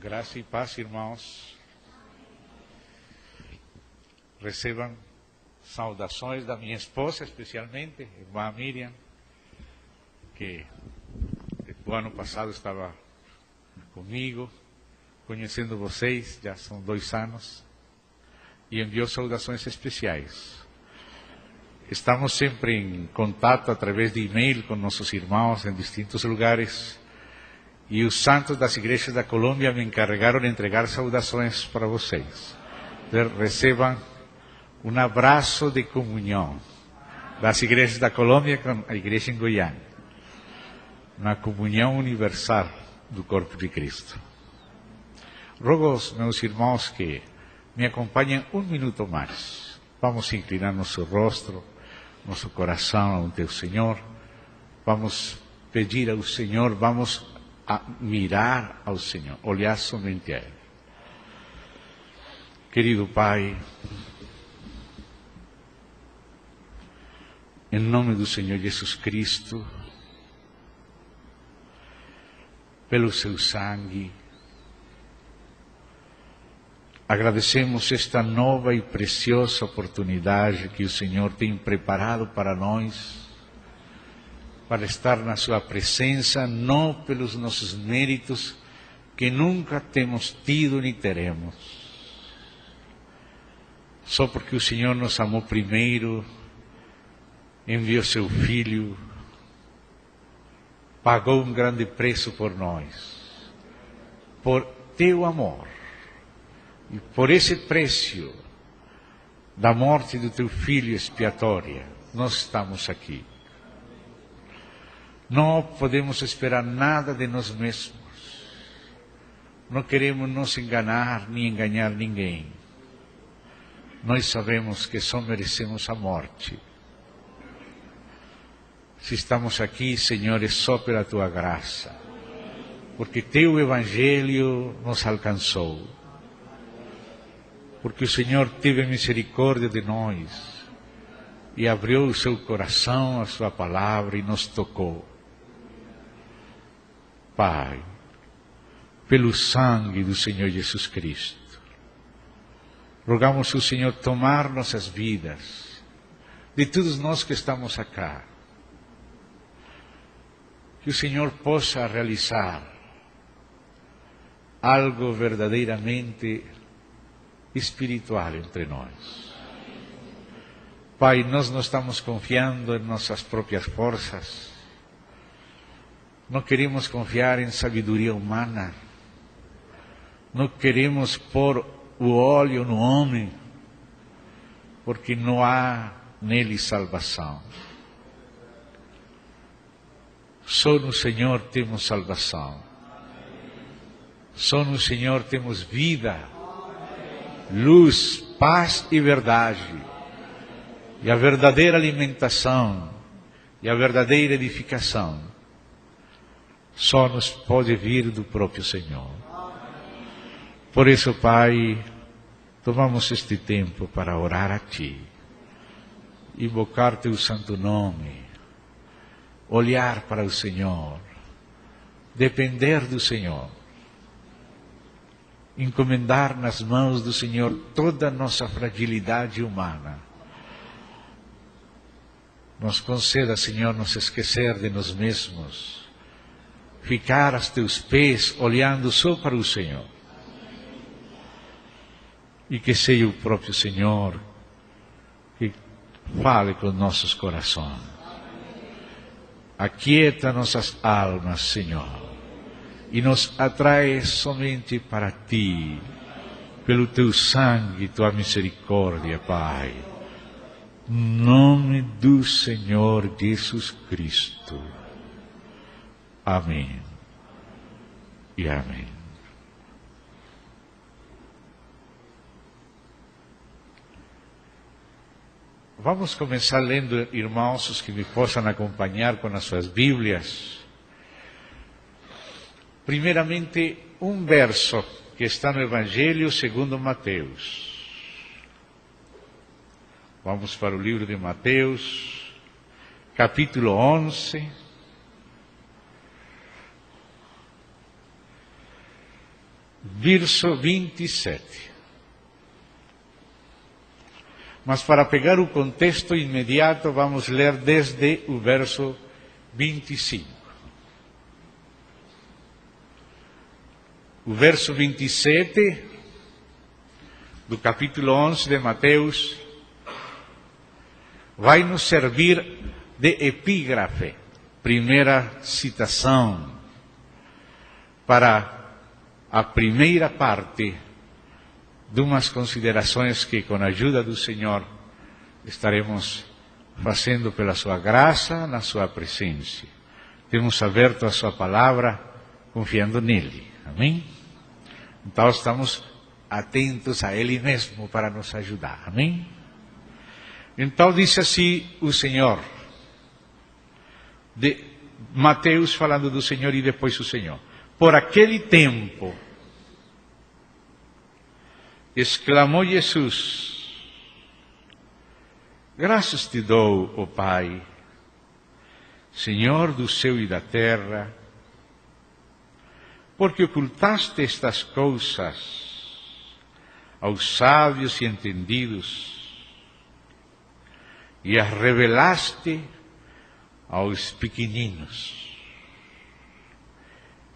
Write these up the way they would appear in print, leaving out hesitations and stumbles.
Graça e paz, irmãos. Recebam saudações da minha esposa, especialmente, irmã Miriam, que o ano passado estava comigo, conhecendo vocês, já são 2 anos, e enviou saudações especiais. Estamos sempre em contato através de e-mail com nossos irmãos em distintos lugares, e os santos das igrejas da Colômbia me encarregaram de entregar saudações para vocês. Então, recebam um abraço de comunhão das igrejas da Colômbia com a igreja em Goiânia, na comunhão universal do corpo de Cristo. Rogo aos meus irmãos que me acompanhem 1 minuto mais. Vamos inclinar nosso rosto, nosso coração ante o Senhor. Vamos pedir ao Senhor, vamos a mirar ao Senhor, olhar somente a Ele. Querido Pai, em nome do Senhor Jesus Cristo, pelo seu sangue, agradecemos esta nova e preciosa oportunidade que o Senhor tem preparado para nós, para estar na sua presença, não pelos nossos méritos, que nunca temos tido nem teremos, só porque o Senhor nos amou primeiro, enviou seu Filho, pagou um grande preço por nós, por teu amor, e por esse preço da morte do teu Filho expiatória, nós estamos aqui. Não podemos esperar nada de nós mesmos. Não queremos nos enganar nem enganar ninguém. Nós sabemos que só merecemos a morte. Se estamos aqui, Senhor, é só pela Tua graça, porque Teu Evangelho nos alcançou, porque o Senhor teve misericórdia de nós e abriu o seu coração, a Sua palavra e nos tocou. Pai, pelo sangue do Senhor Jesus Cristo, rogamos ao Senhor tomar nossas vidas, de todos nós que estamos acá, que o Senhor possa realizar algo verdadeiramente espiritual entre nós. Pai, nós não estamos confiando em nossas próprias forças, não queremos confiar em sabedoria humana, não queremos pôr o óleo no homem, porque não há nele salvação. Só no Senhor temos salvação. Só no Senhor temos vida, luz, paz e verdade. E a verdadeira alimentação e a verdadeira edificação só nos pode vir do próprio Senhor. Por isso, Pai, tomamos este tempo para orar a Ti, invocar Teu santo nome, olhar para o Senhor, depender do Senhor, encomendar nas mãos do Senhor toda a nossa fragilidade humana. Nos conceda, Senhor, nos esquecer de nós mesmos, ficar aos Teus pés, olhando só para o Senhor. E que seja o próprio Senhor que fale com nossos corações. Aquieta nossas almas, Senhor, e nos atrai somente para Ti, pelo Teu sangue e Tua misericórdia, Pai. Em nome do Senhor Jesus Cristo. Amém e amém. Vamos começar lendo, irmãos, os que me possam acompanhar com as suas Bíblias. Primeiramente, um verso que está no Evangelho segundo Mateus. Vamos para o livro de Mateus, capítulo 11. verso 27. Mas para pegar o contexto imediato, vamos ler desde o verso 25. O verso 27 do capítulo 11 de Mateus vai nos servir de epígrafe, primeira citação, para a primeira parte de umas considerações que, com a ajuda do Senhor, estaremos fazendo pela sua graça, na sua presença. Temos aberto a sua palavra, confiando nele. Amém? Então estamos atentos a ele mesmo para nos ajudar. Amém? Então disse assim o Senhor, de Mateus falando do Senhor e depois o Senhor. Por aquele tempo, exclamou Jesus, graças te dou, ó Pai, Senhor do céu e da terra, porque ocultaste estas coisas aos sábios e entendidos e as revelaste aos pequeninos.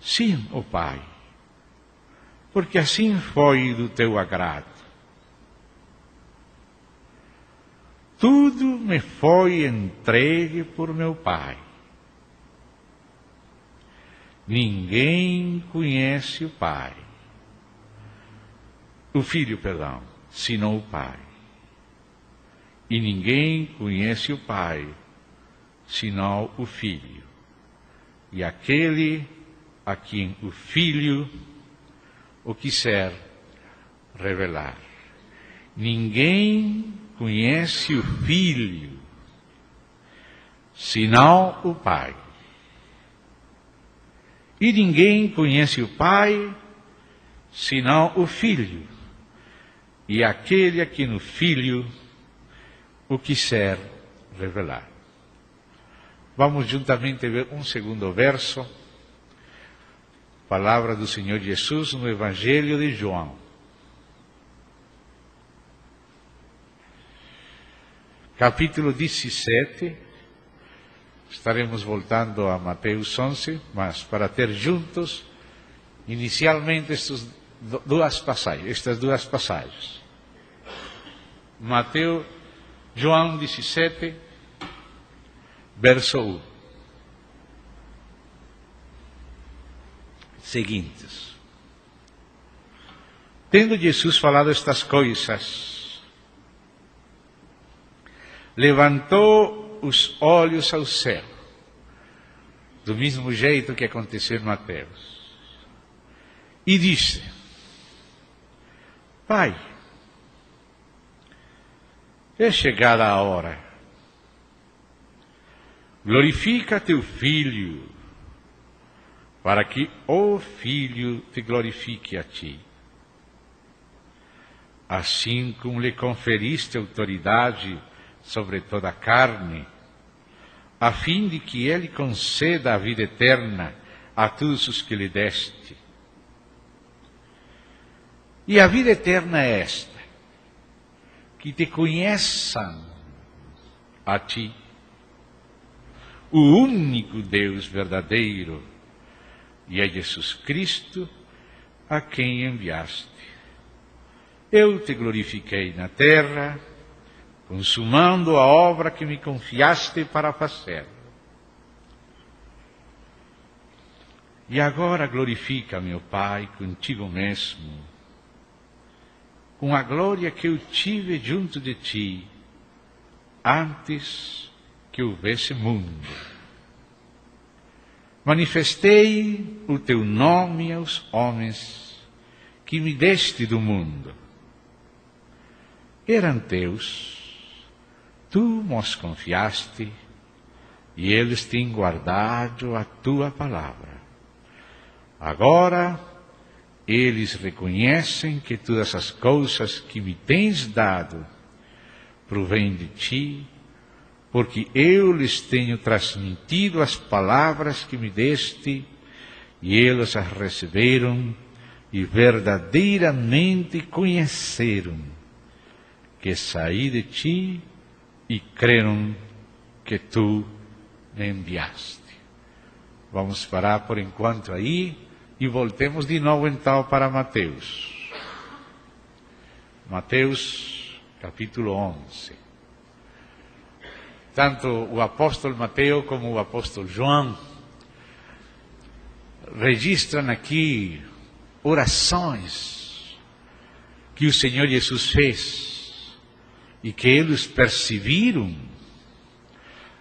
Sim, ó Pai, porque assim foi do teu agrado. Tudo me foi entregue por meu Pai. Ninguém conhece o Pai, o Filho, perdão, senão o Pai. E ninguém conhece o Pai, senão o Filho. E aquele a quem o Filho o quiser revelar. Ninguém conhece o Filho, senão o Pai. E ninguém conhece o Pai, senão o Filho, e aquele a quem o Filho o quiser revelar. Vamos juntamente ver um segundo verso, palavra do Senhor Jesus no Evangelho de João. Capítulo 17, estaremos voltando a Mateus 11, mas para ter juntos, inicialmente, estas duas passagens. João 17, verso 1. Seguintes. Tendo Jesus falado estas coisas, levantou os olhos ao céu, do mesmo jeito que aconteceu em Mateus, e disse, Pai, é chegada a hora, glorifica teu Filho, para que o Filho te glorifique a ti. Assim como lhe conferiste autoridade sobre toda a carne, a fim de que ele conceda a vida eterna a todos os que lhe deste. E a vida eterna é esta, que te conheçam a ti, o único Deus verdadeiro, e a Jesus Cristo, a quem enviaste. Eu te glorifiquei na terra, consumando a obra que me confiaste para fazer. E agora glorifica, meu Pai, contigo mesmo, com a glória que eu tive junto de ti, antes que houvesse mundo. Manifestei o teu nome aos homens que me deste do mundo. Eram teus, tu nos confiaste, e eles têm guardado a tua palavra. Agora, eles reconhecem que todas as coisas que me tens dado provêm de ti, porque eu lhes tenho transmitido as palavras que me deste, e eles as receberam, e verdadeiramente conheceram que saí de ti e creram que tu me enviaste. Vamos parar por enquanto aí e voltemos de novo então para Mateus. Mateus capítulo 11. Tanto o apóstolo Mateus como o apóstolo João registram aqui orações que o Senhor Jesus fez e que eles perceberam,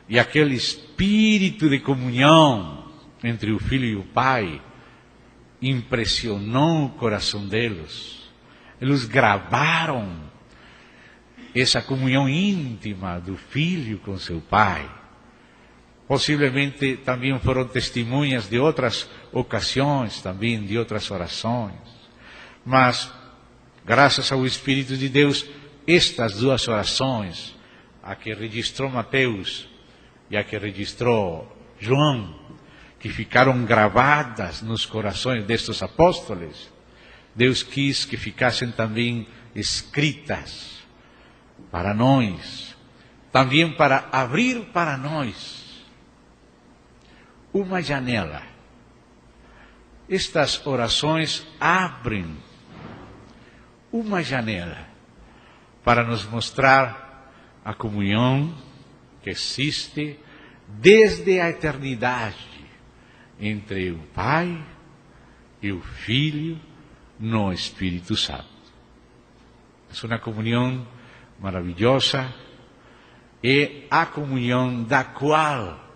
e aquele espírito de comunhão entre o Filho e o Pai impressionou o coração deles. Eles gravaram essa comunhão íntima do Filho com seu Pai. Possivelmente também foram testemunhas de outras ocasiões, também de outras orações. Mas, graças ao Espírito de Deus, estas duas orações, a que registrou Mateus e a que registrou João, que ficaram gravadas nos corações destes apóstolos, Deus quis que ficassem também escritas para nós, também para abrir para nós uma janela. Estas orações abrem uma janela para nos mostrar a comunhão que existe desde a eternidade entre o Pai e o Filho no Espírito Santo. É uma comunhão maravilhosa, é a comunhão da qual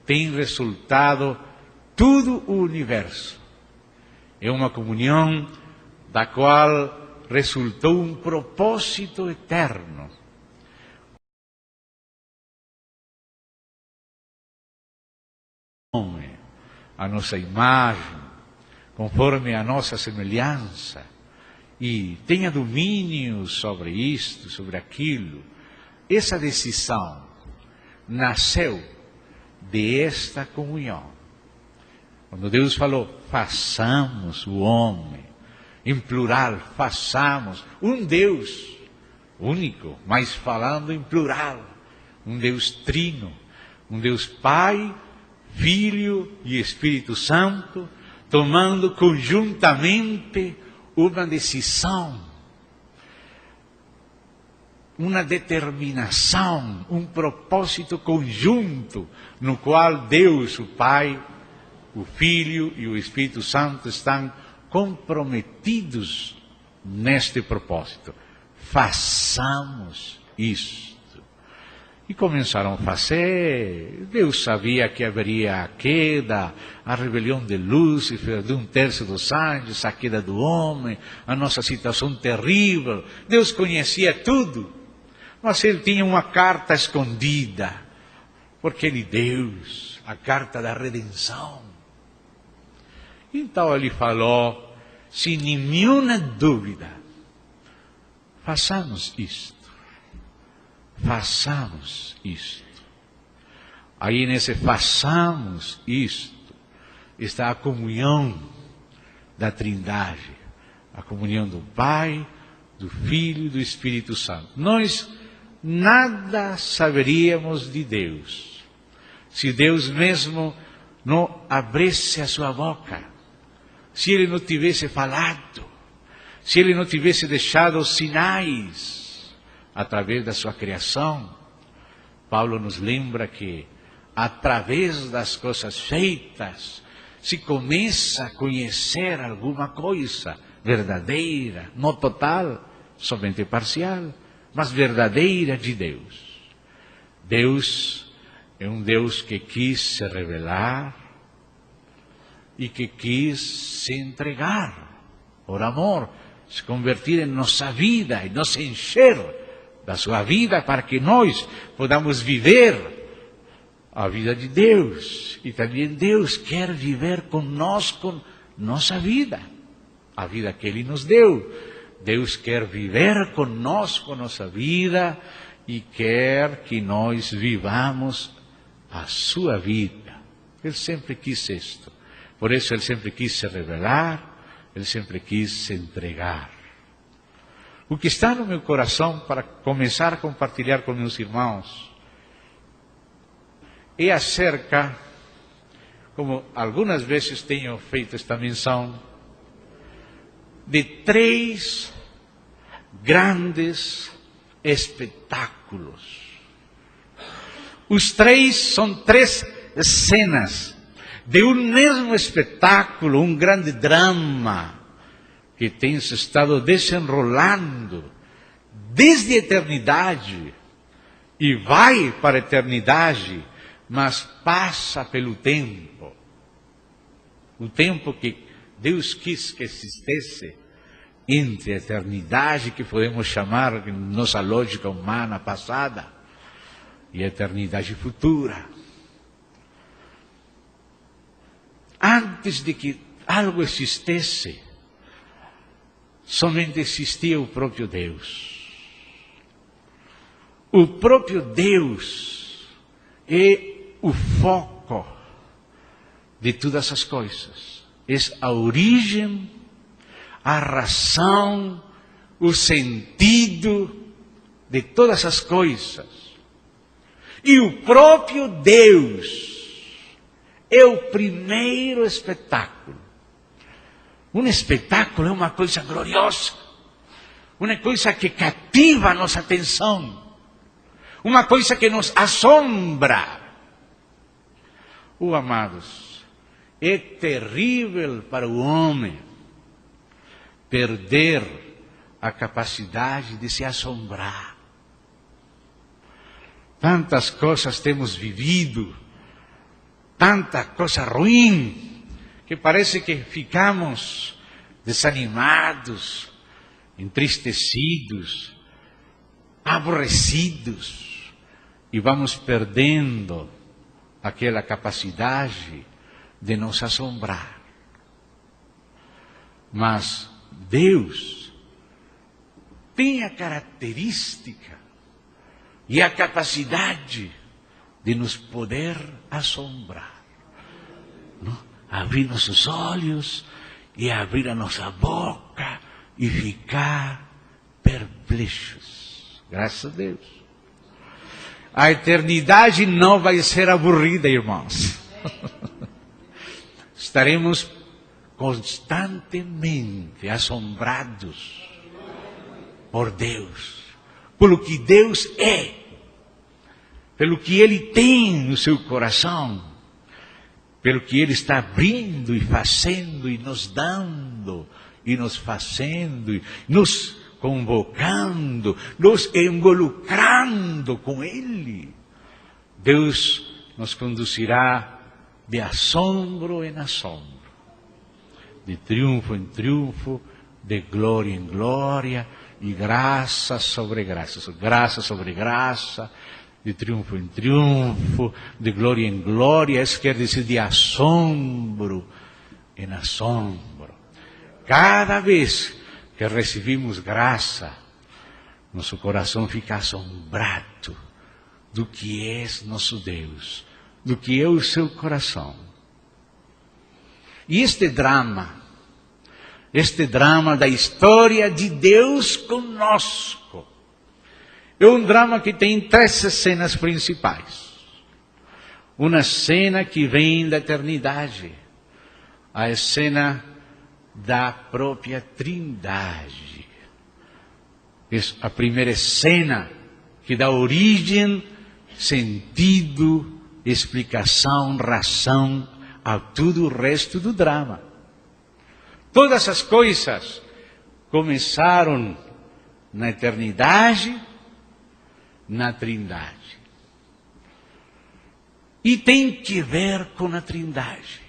tem resultado todo o universo. É uma comunhão da qual resultou um propósito eterno. A nossa imagem, conforme a nossa semelhança, e tenha domínio sobre isto, sobre aquilo. Essa decisão nasceu desta comunhão. Quando Deus falou, façamos o homem, em plural, façamos, um Deus único, mas falando em plural, um Deus trino, um Deus Pai, Filho e Espírito Santo, tomando conjuntamente uma decisão, uma determinação, um propósito conjunto, no qual Deus, o Pai, o Filho e o Espírito Santo estão comprometidos neste propósito. Façamos isto. E começaram a fazer. Deus sabia que haveria a queda, a rebelião de Lúcifer, de 1/3 dos anjos, a queda do homem, a nossa situação terrível. Deus conhecia tudo, mas Ele tinha uma carta escondida, porque Ele deu a carta da redenção. Então Ele falou, sem nenhuma dúvida, façamos isto. Façamos isto. Aí nesse façamos isto está a comunhão da Trindade, a comunhão do Pai, do Filho e do Espírito Santo. Nós nada saberíamos de Deus se Deus mesmo não abrisse a sua boca, se Ele não tivesse falado, se Ele não tivesse deixado os sinais através da sua criação. Paulo nos lembra que através das coisas feitas se começa a conhecer alguma coisa verdadeira, não total, somente parcial, mas verdadeira de Deus. Deus é um Deus que quis se revelar e que quis se entregar por amor, se convertir em nossa vida e nos encher da sua vida, para que nós podamos viver a vida de Deus. E também Deus quer viver conosco nossa vida, a vida que Ele nos deu. Deus quer viver conosco nossa vida e quer que nós vivamos a sua vida. Ele sempre quis isto. Por isso Ele sempre quis se revelar Ele sempre quis se entregar. O que está no meu coração para começar a compartilhar com meus irmãos é acerca, como algumas vezes tenho feito esta menção, de 3 grandes espetáculos. Os 3 são 3 cenas de um mesmo espetáculo, um grande drama que tem se estado desenrolando desde a eternidade e vai para a eternidade, mas passa pelo tempo. O tempo que Deus quis que existisse entre a eternidade, que podemos chamar nossa lógica humana passada, e a eternidade futura. Antes de que algo existisse, somente existia o próprio Deus. O próprio Deus é o foco de todas as coisas. É a origem, a razão, o sentido de todas as coisas. E o próprio Deus é o primeiro espetáculo. Um espetáculo é uma coisa gloriosa, uma coisa que cativa a nossa atenção, uma coisa que nos assombra. Amados, é terrível para o homem perder a capacidade de se assombrar. Tantas coisas temos vivido, tanta coisa ruim, que parece que ficamos desanimados, entristecidos, aborrecidos, e vamos perdendo aquela capacidade de nos assombrar. Mas Deus tem a característica e a capacidade de nos poder assombrar. Não? Abrir nossos olhos e abrir a nossa boca e ficar perplexos. Graças a Deus. A eternidade não vai ser aburrida, irmãos. Estaremos constantemente assombrados por Deus, pelo que Deus é, pelo que Ele tem no seu coração, pelo que Ele está abrindo e fazendo e nos dando e nos fazendo, e nos convocando, nos involucrando com Ele. Deus nos conduzirá de assombro em assombro, de triunfo em triunfo, de glória em glória, e graça sobre graça, graça sobre graça, de triunfo em triunfo, de glória em glória. Isso quer dizer de assombro em assombro. Cada vez que recebemos graça, nosso coração fica assombrado do que é nosso Deus, do que é o seu coração. E este drama da história de Deus conosco, é um drama que tem 3 cenas principais. Uma cena que vem da eternidade, a cena da própria Trindade. É a primeira cena que dá origem, sentido, explicação, razão a todo o resto do drama. Todas as coisas começaram na eternidade, na Trindade. E tem que ver com a Trindade.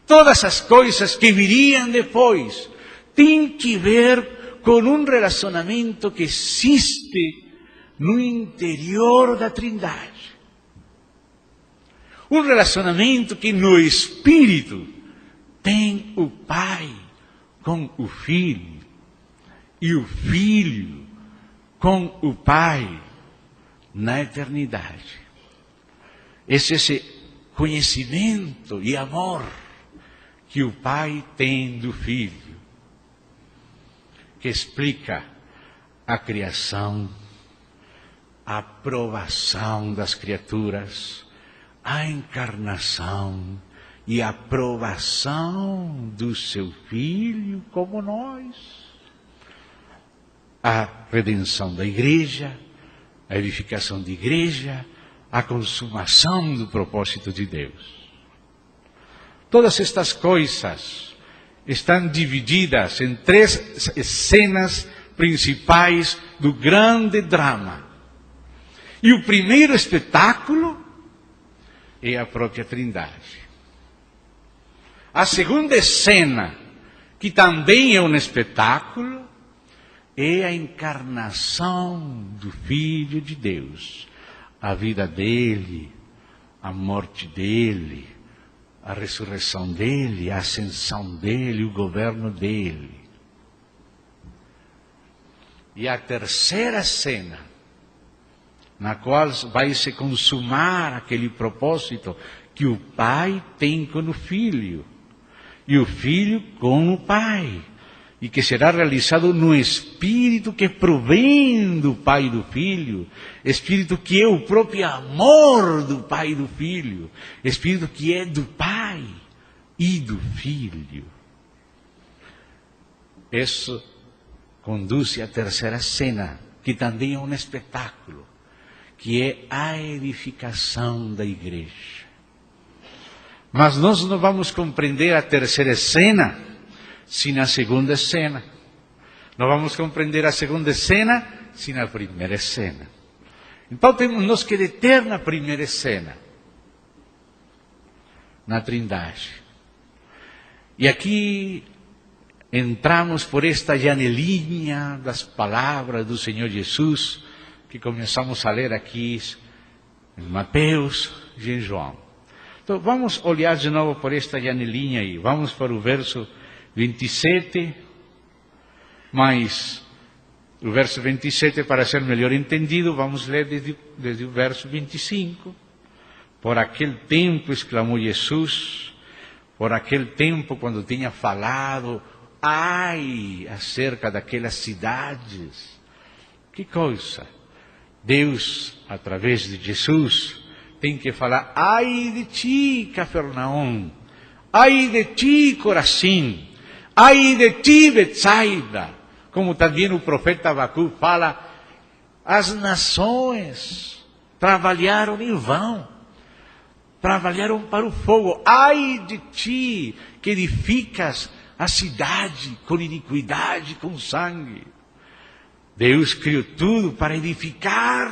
Todas as coisas que viriam depois têm que ver com um relacionamento que existe no interior da Trindade. Um relacionamento que no Espírito tem o Pai com o Filho e o Filho com o Pai na eternidade. Esse conhecimento e amor que o Pai tem do Filho, que explica a criação, a aprovação das criaturas, a encarnação e a aprovação do seu Filho como nós, a redenção da igreja, a edificação da igreja, a consumação do propósito de Deus. Todas estas coisas estão divididas em 3 cenas principais do grande drama. E o primeiro espetáculo é a própria Trindade. A segunda cena, que também é um espetáculo, é a encarnação do Filho de Deus. A vida dele, a morte dele, a ressurreição dele, a ascensão dele, o governo dele. E a terceira cena, na qual vai se consumar aquele propósito que o Pai tem com o Filho, e o Filho com o Pai, e que será realizado no Espírito que provém do Pai e do Filho, Espírito que é o próprio amor do Pai e do Filho, Espírito que é do Pai e do Filho. Isso conduz à terceira cena, que também é um espetáculo, que é a edificação da igreja. Mas nós não vamos compreender a terceira cena sem a segunda cena. Não vamos compreender a segunda cena sem a primeira cena. Então temos nós que deter na primeira cena, na Trindade. E aqui entramos por esta janelinha das palavras do Senhor Jesus, que começamos a ler aqui em Mateus e em João. Então vamos olhar de novo por esta janelinha aí. Vamos para o verso 27, mas o verso 27, para ser melhor entendido, vamos ler desde o verso 25. Por aquele tempo, exclamou Jesus, por aquele tempo quando tinha falado, ai, acerca daquelas cidades. Que coisa! Deus, através de Jesus, tem que falar, ai de ti, Cafarnaum, ai de ti, Corazim, ai de ti, Betsaida, como também o profeta Abacuque fala, as nações trabalharam em vão, trabalharam para o fogo, ai de ti, que edificas a cidade com iniquidade, com sangue. Deus criou tudo para edificar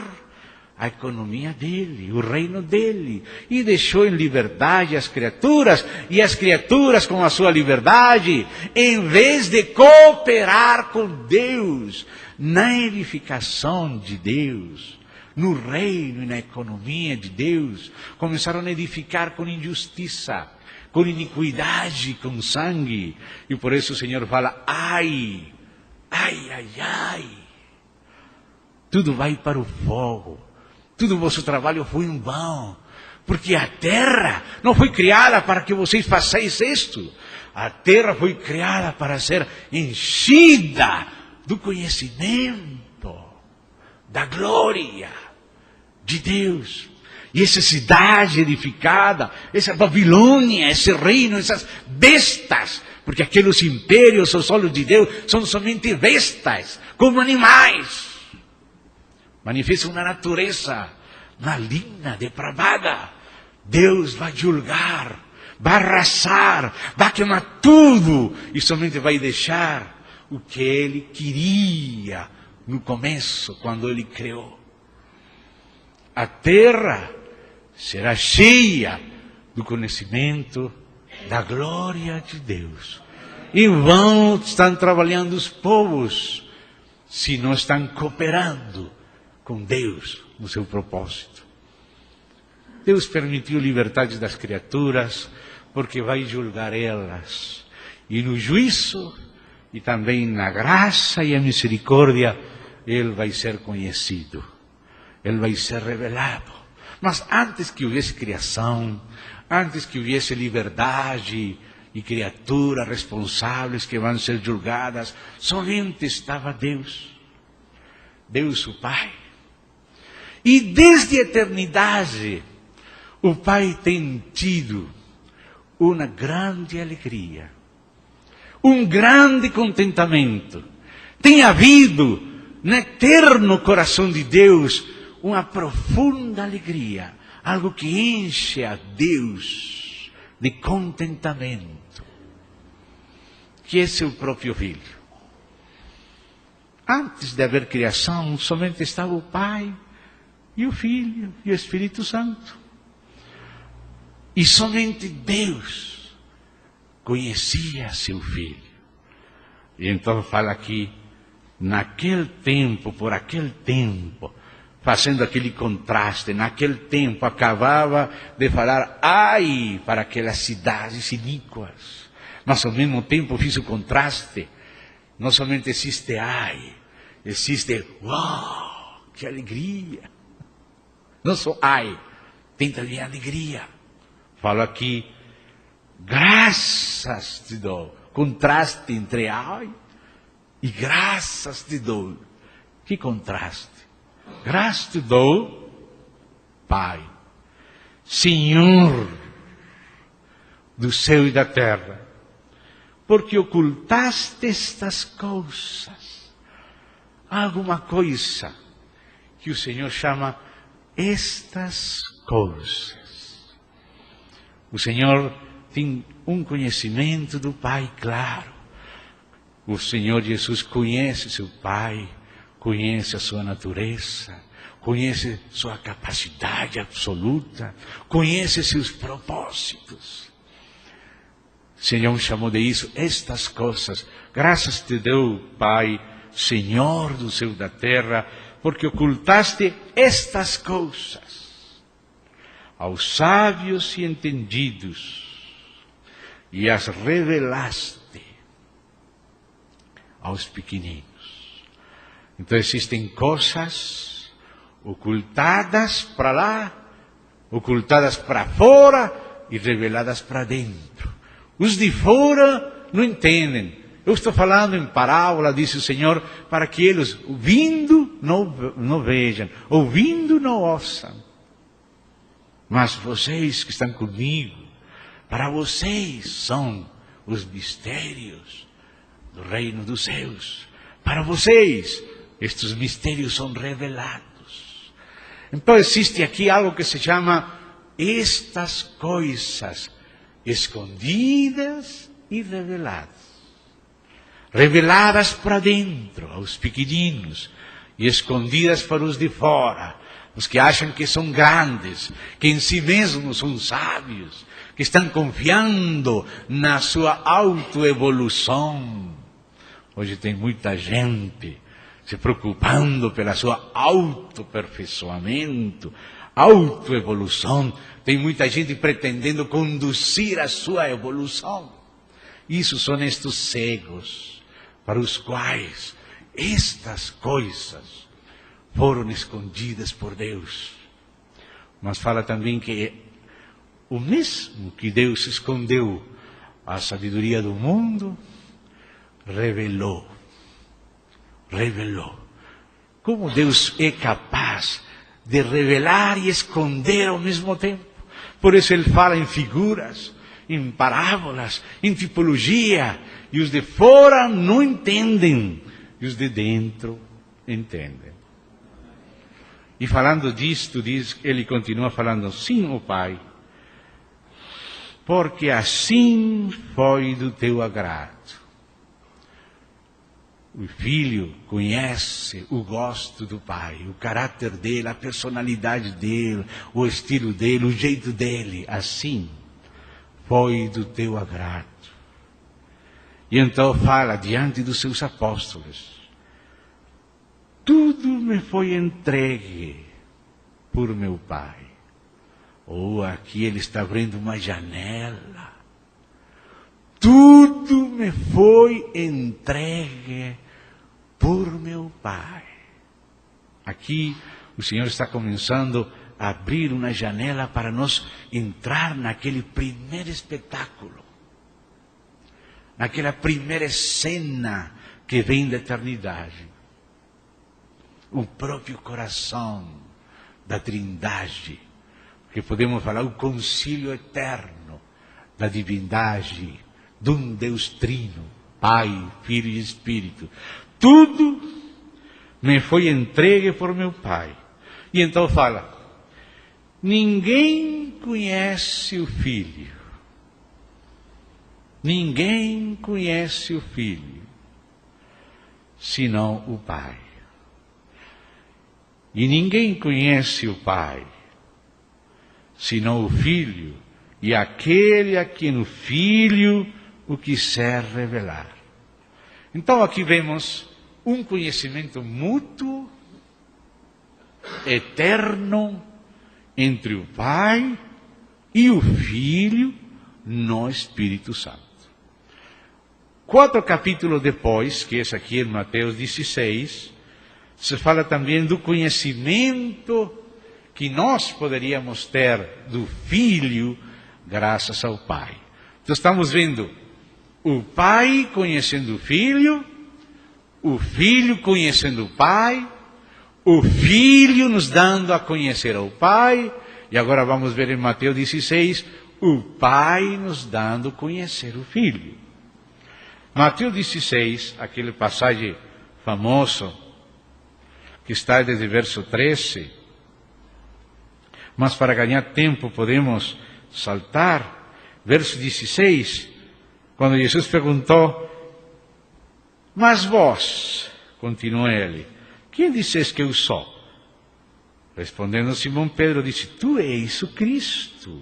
a economia dele, o reino dele, e deixou em liberdade as criaturas, e as criaturas com a sua liberdade, em vez de cooperar com Deus, na edificação de Deus, no reino e na economia de Deus, começaram a edificar com injustiça, com iniquidade, com sangue, e por isso o Senhor fala, ai, ai, ai, ai, tudo vai para o fogo. Todo o vosso trabalho foi em vão, porque a terra não foi criada para que vocês façais isto. A terra foi criada para ser enchida do conhecimento, da glória de Deus. E essa cidade edificada, essa Babilônia, esse reino, essas bestas, porque aqueles impérios aos olhos de Deus são somente bestas, como animais. Manifesta uma natureza maligna, depravada. Deus vai julgar, vai arrasar, vai queimar tudo e somente vai deixar o que Ele queria no começo, quando Ele criou. A terra será cheia do conhecimento da glória de Deus. Em vão estão trabalhando os povos se não estão cooperando com Deus no seu propósito. Deus permitiu liberdade das criaturas porque vai julgar elas. E no juízo, e também na graça e a misericórdia, Ele vai ser conhecido. Ele vai ser revelado. Mas antes que houvesse criação, antes que houvesse liberdade e criaturas responsáveis que vão ser julgadas. Somente estava Deus, Deus o Pai. E desde a eternidade, o Pai tem tido uma grande alegria, um grande contentamento. Tem havido no eterno coração de Deus uma profunda alegria, algo que enche a Deus de contentamento, que é seu próprio Filho. Antes de haver criação, somente estava o Pai e o Filho e o Espírito Santo. E somente Deus conhecia seu Filho. E então fala aqui, naquele tempo, por aquele tempo, fazendo aquele contraste, naquele tempo acabava de falar ai para aquelas cidades iníquas, mas ao mesmo tempo fiz o contraste. Não somente existe ai, existe uau, que alegria. Não só ai, tem também alegria. Falo aqui, graças te dou. Contraste entre ai e graças te dou. Que contraste. Graças te dou, Pai, Senhor do céu e da terra, porque ocultaste estas coisas. Há alguma coisa que o Senhor chama estas coisas. O Senhor tem um conhecimento do Pai claro. O Senhor Jesus conhece seu Pai, conhece a sua natureza, conhece sua capacidade absoluta, conhece seus propósitos. O Senhor chamou de isso estas coisas. Graças te dou, Pai, Senhor do céu e da terra, porque ocultaste estas coisas aos sábios e entendidos e as revelaste aos pequeninos. Então existem coisas ocultadas para lá, ocultadas para fora e reveladas para dentro. Os de fora não entendem. Eu estou falando em parábola, disse o Senhor, para que eles, ouvindo, não vejam, ouvindo, não ouçam. Mas vocês que estão comigo, para vocês são os mistérios do reino dos céus. Para vocês, estes mistérios são revelados. Então existe aqui algo que se chama estas coisas escondidas e reveladas. Reveladas para dentro, aos pequeninos, e escondidas para os de fora, os que acham que são grandes, que em si mesmos são sábios, que estão confiando na sua autoevolução. Hoje tem muita gente se preocupando pela sua autoaperfeiçoamento, autoevolução. Tem muita gente pretendendo conduzir a sua evolução. Isso são estes cegos, para os quais estas coisas foram escondidas por Deus. Mas fala também que o mesmo que Deus escondeu a sabedoria do mundo, revelou. Como Deus é capaz de revelar e esconder ao mesmo tempo. Por isso ele fala em figuras, em parábolas, em tipologia, e os de fora não entendem, e os de dentro entendem. E falando disto, ele continua falando, sim, ó Pai, porque assim foi do teu agrado. O filho conhece o gosto do pai, o caráter dele, a personalidade dele, o estilo dele, o jeito dele. Assim foi do teu agrado. E então fala diante dos seus apóstolos: tudo me foi entregue por meu Pai. Ou aqui ele está abrindo uma janela. Tudo me foi entregue por meu Pai. Aqui o Senhor está começando a abrir uma janela para nós entrar naquele primeiro espetáculo. naquela primeira cena que vem da eternidade. O próprio coração da Trindade, que podemos falar o concílio eterno da divindade, de um Deus trino, Pai, Filho e Espírito. Tudo me foi entregue por meu Pai. E então fala, ninguém conhece o Filho. Ninguém conhece o Filho, senão o Pai. E ninguém conhece o Pai, senão o Filho, e aquele a quem o Filho o quiser revelar. Então aqui vemos um conhecimento mútuo, eterno, entre o Pai e o Filho no Espírito Santo. 4 capítulos depois, que é aqui em Mateus 16, se fala também do conhecimento que nós poderíamos ter do Filho graças ao Pai. Então estamos vendo o Pai conhecendo o Filho conhecendo o Pai, o Filho nos dando a conhecer ao Pai, e agora vamos ver em Mateus 16, o Pai nos dando a conhecer o Filho. Mateus 16, aquele passagem famoso, que está desde verso 13, mas para ganhar tempo podemos saltar, verso 16, quando Jesus perguntou, mas vós, continuou ele, quem disseis que eu sou? Respondendo Simão Pedro, disse, tu és o Cristo.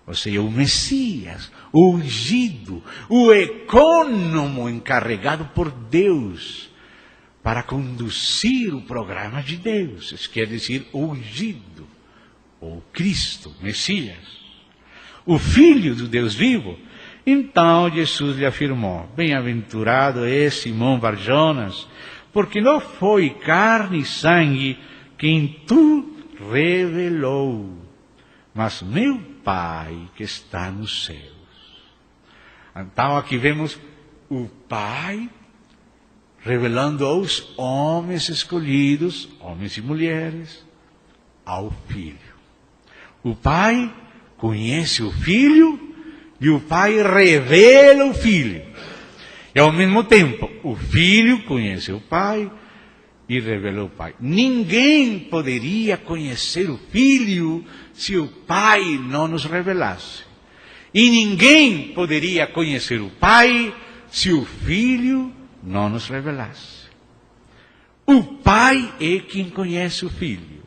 Ou seja, o Messias, o ungido, o ecônomo encarregado por Deus para conduzir o programa de Deus. Isso quer dizer o ungido, o Cristo, o Messias, o Filho do Deus vivo. Então Jesus lhe afirmou, bem-aventurado é Simão Bar-Jonas, porque não foi carne e sangue quem tu revelou, mas meu Pai que está nos céus. Então aqui vemos o Pai revelando aos homens escolhidos, homens e mulheres, ao Filho. O Pai conhece o Filho e o Pai revela o Filho. E ao mesmo tempo, o Filho conhece o Pai e revela o Pai. Ninguém poderia conhecer o Filho se o Pai não nos revelasse. E ninguém poderia conhecer o Pai se o Filho não nos revelasse. O Pai é quem conhece o Filho.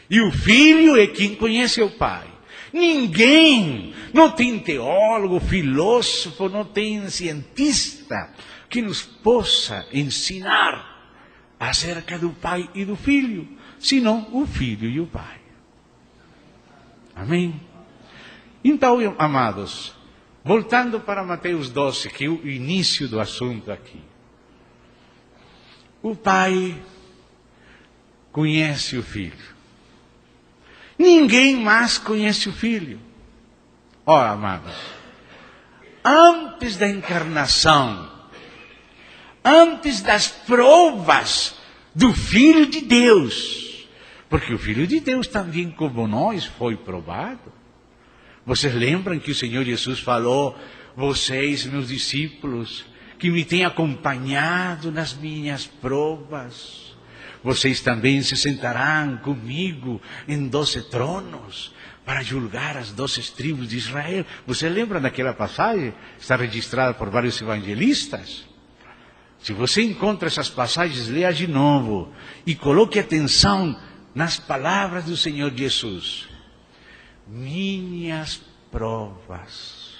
E o Filho é quem conhece o Pai. Ninguém, não tem teólogo, filósofo, não tem cientista que nos possa ensinar acerca do Pai e do Filho, senão o Filho e o Pai. Amém? Então, amados, voltando para Mateus 12, que é o início do assunto aqui. O Pai conhece o Filho. Ninguém mais conhece o Filho. Ora, amados, antes da encarnação, antes das provas do Filho de Deus, porque o Filho de Deus também, como nós, foi provado. Vocês lembram que o Senhor Jesus falou, vocês, meus discípulos, que me têm acompanhado nas minhas provas, vocês também se sentarão comigo em 12 tronos para julgar as 12 tribos de Israel. Você lembra daquela passagem? Está registrada por vários evangelistas. Se você encontra essas passagens, leia de novo e coloque atenção nas palavras do Senhor Jesus. Minhas provas.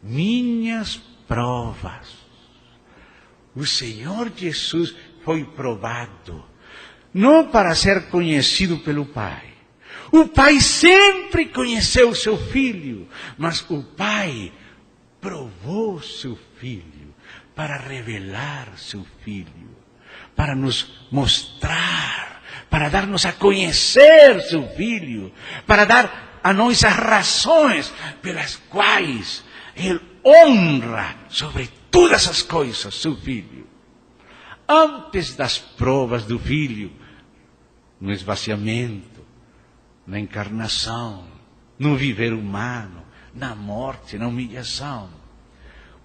Minhas provas. O Senhor Jesus foi provado, não para ser conhecido pelo Pai. O Pai sempre conheceu o seu Filho, mas o Pai provou seu Filho para revelar seu Filho, para nos mostrar, para dar-nos a conhecer seu Filho, para dar a nós as razões pelas quais Ele honra sobre todas as coisas seu Filho. Antes das provas do Filho, no esvaziamento, na encarnação, no viver humano, na morte, na humilhação,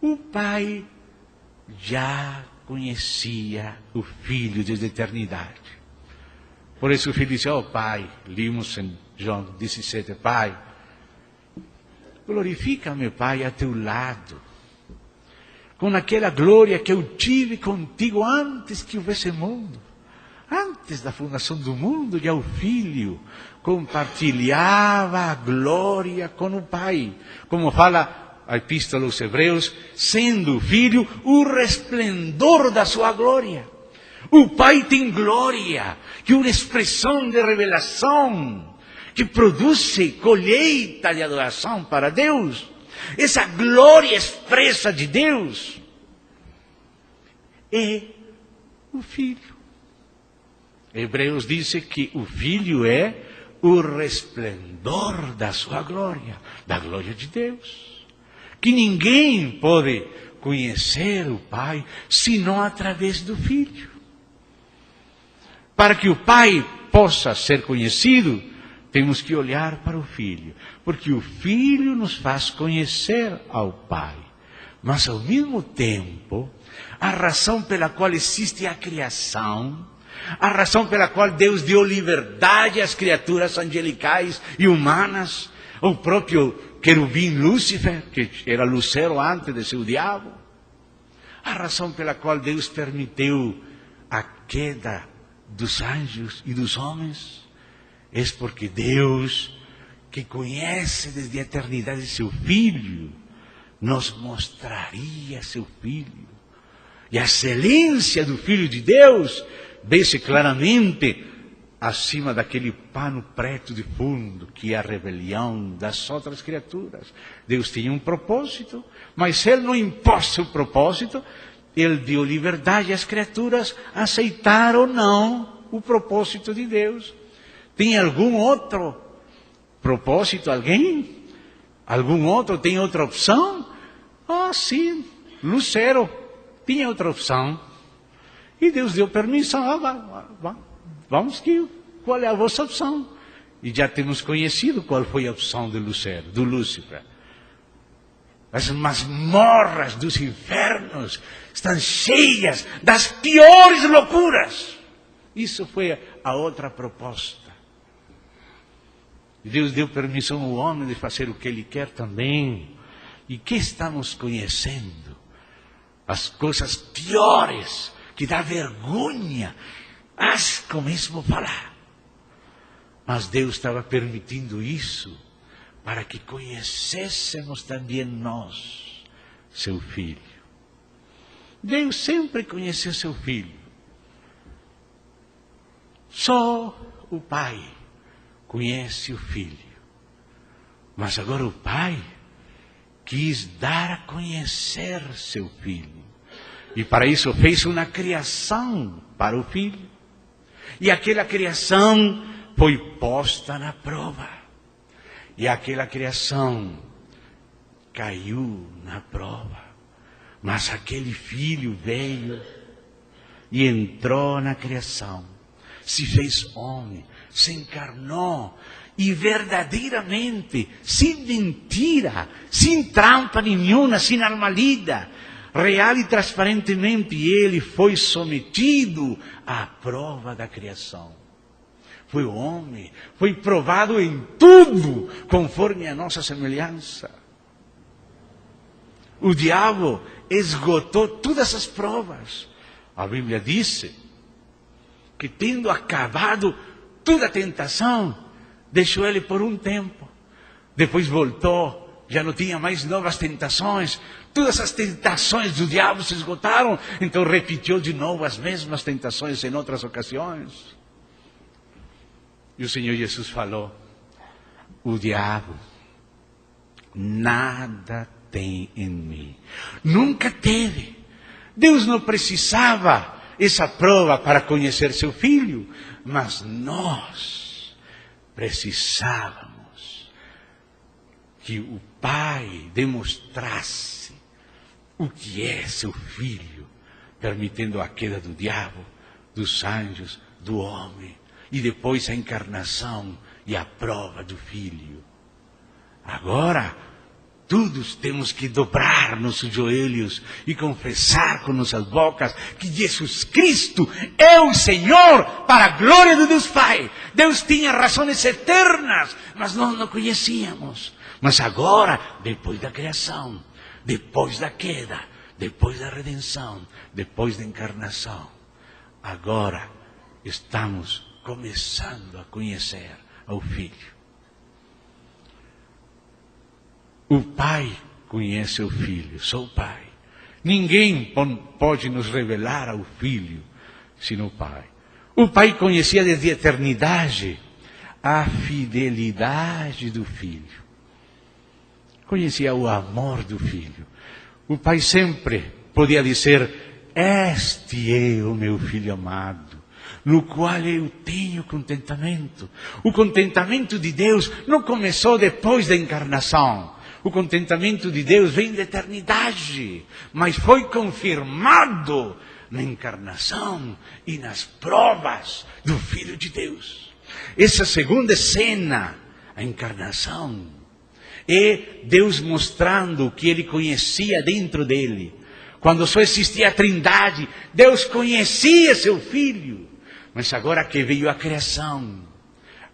o Pai já conhecia o Filho desde a eternidade. Por isso o Filho disse, Pai, limos em João 17, Pai, glorifica-me, Pai, a teu lado, com aquela glória que eu tive contigo antes que houvesse mundo. Antes da fundação do mundo, já o Filho compartilhava a glória com o Pai. Como fala a Epístola aos Hebreus, sendo o Filho o resplendor da sua glória. O Pai tem glória, que é uma expressão de revelação, que produz colheita de adoração para Deus. Essa glória expressa de Deus é o Filho. Hebreus diz que o Filho é o resplendor da sua glória, da glória de Deus. Que ninguém pode conhecer o Pai senão através do Filho. Para que o Pai possa ser conhecido, temos que olhar para o Filho, porque o Filho nos faz conhecer ao Pai. Mas, ao mesmo tempo, a razão pela qual existe a criação, a razão pela qual Deus deu liberdade às criaturas angelicais e humanas, o próprio querubim Lúcifer, que era Lucero antes de ser o diabo, a razão pela qual Deus permitiu a queda dos anjos e dos homens, é porque Deus, que conhece desde a eternidade seu Filho, nos mostraria seu Filho. E a excelência do Filho de Deus vê-se claramente acima daquele pano preto de fundo, que é a rebelião das outras criaturas. Deus tinha um propósito, mas Ele não impôs seu propósito, Ele deu liberdade às criaturas a aceitar ou não o propósito de Deus. Tem algum outro propósito? Alguém? Algum outro tem outra opção? Sim, Lucero tinha outra opção. E Deus deu permissão. Vamos que, qual é a vossa opção? E já temos conhecido qual foi a opção de Lucero, do Lúcifer. As masmorras dos infernos estão cheias das piores loucuras. Isso foi a outra proposta. Deus deu permissão ao homem de fazer o que ele quer também. E que estamos conhecendo? As coisas piores, que dá vergonha, asco mesmo falar. Mas Deus estava permitindo isso para que conhecêssemos também nós, seu Filho. Deus sempre conheceu seu Filho. Só o Pai conhece o Filho. Mas agora o Pai quis dar a conhecer seu Filho. E para isso fez uma criação para o Filho. E aquela criação foi posta na prova. E aquela criação caiu na prova. Mas aquele Filho veio e entrou na criação. Se fez homem, se encarnou. E verdadeiramente, sem mentira, sem trampa nenhuma, sem armadilha, real e transparentemente, ele foi sometido à prova da criação. Foi homem, foi provado em tudo, conforme a nossa semelhança. O diabo esgotou todas as provas. A Bíblia diz que, tendo acabado toda a tentação, deixou ele por um tempo. Depois voltou, já não tinha mais novas tentações. Todas as tentações do diabo se esgotaram. Então repetiu de novo as mesmas tentações em outras ocasiões. E o Senhor Jesus falou: o diabo nada tem em mim. Nunca teve. Deus não precisava essa prova para conhecer seu Filho. Mas nós precisávamos que o Pai demonstrasse o que é seu Filho, permitindo a queda do diabo, dos anjos, do homem, e depois a encarnação e a prova do Filho. Agora, todos temos que dobrar nossos joelhos e confessar com nossas bocas que Jesus Cristo é o Senhor para a glória de Deus Pai. Deus tinha razões eternas, mas nós não conhecíamos. Mas agora, depois da criação, depois da queda, depois da redenção, depois da encarnação, agora estamos começando a conhecer ao Filho. O Pai conhece o Filho, só o Pai. Ninguém pode nos revelar ao Filho, senão o Pai. O Pai conhecia desde a eternidade a fidelidade do Filho. Conhecia o amor do Filho. O Pai sempre podia dizer: este é o meu Filho amado, no qual eu tenho contentamento. O contentamento de Deus não começou depois da encarnação. O contentamento de Deus vem da eternidade, mas foi confirmado na encarnação e nas provas do Filho de Deus. Essa segunda cena, a encarnação, é Deus mostrando o que Ele conhecia dentro dele. Quando só existia a Trindade, Deus conhecia seu Filho. Mas agora que veio a criação,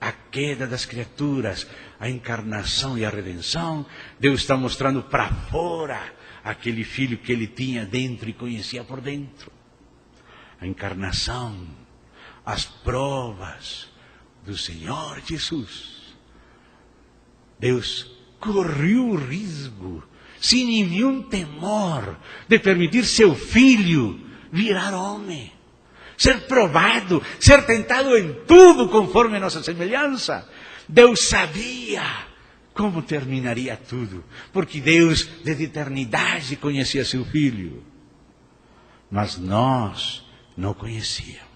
a queda das criaturas, a encarnação e a redenção, Deus está mostrando para fora aquele Filho que Ele tinha dentro e conhecia por dentro. A encarnação, as provas do Senhor Jesus. Deus correu o risco, sem nenhum temor, de permitir seu Filho virar homem, ser provado, ser tentado em tudo conforme a nossa semelhança. Deus sabia como terminaria tudo, porque Deus desde a eternidade conhecia seu Filho, mas nós não conhecíamos.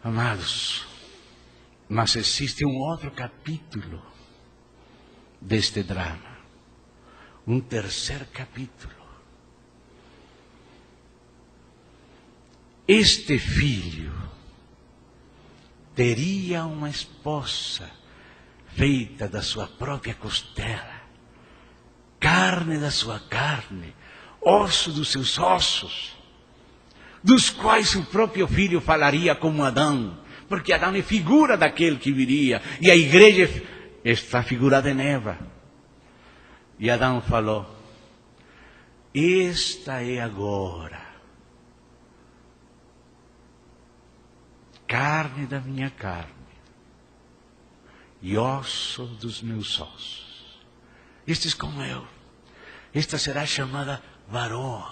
Amados, mas existe um outro capítulo deste drama, um terceiro capítulo. Este filho teria uma esposa feita da sua própria costela, carne da sua carne, osso dos seus ossos, dos quais o próprio filho falaria como Adão, porque Adão é figura daquele que viria, e a igreja está figurada em Eva. E Adão falou: esta é agora carne da minha carne e osso dos meus ossos. Estes como eu. Esta será chamada varão,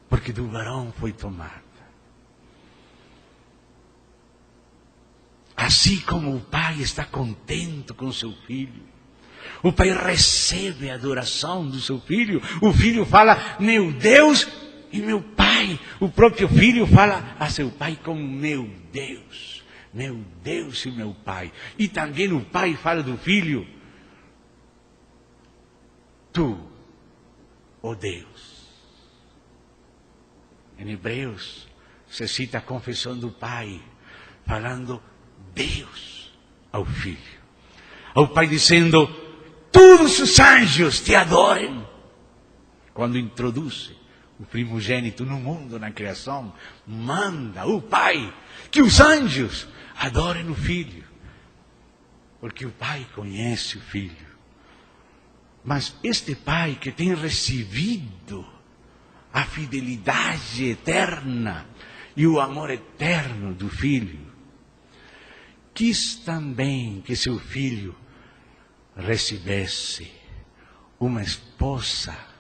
porque do varão foi tomada. Assim como o pai está contente com seu filho, o pai recebe a adoração do seu filho, o filho fala: meu Deus e meu pai. O próprio filho fala a seu pai como meu Deus e meu pai. E também o pai fala do filho: tu, ó Deus. Em Hebreus se cita a confissão do pai, falando Deus ao filho. Ao pai dizendo: todos os anjos te adorem. Quando introduz o primogênito no mundo, na criação, manda o pai que os anjos adorem o filho, porque o pai conhece o filho. Mas este pai que tem recebido a fidelidade eterna e o amor eterno do filho, quis também que seu filho recebesse uma esposa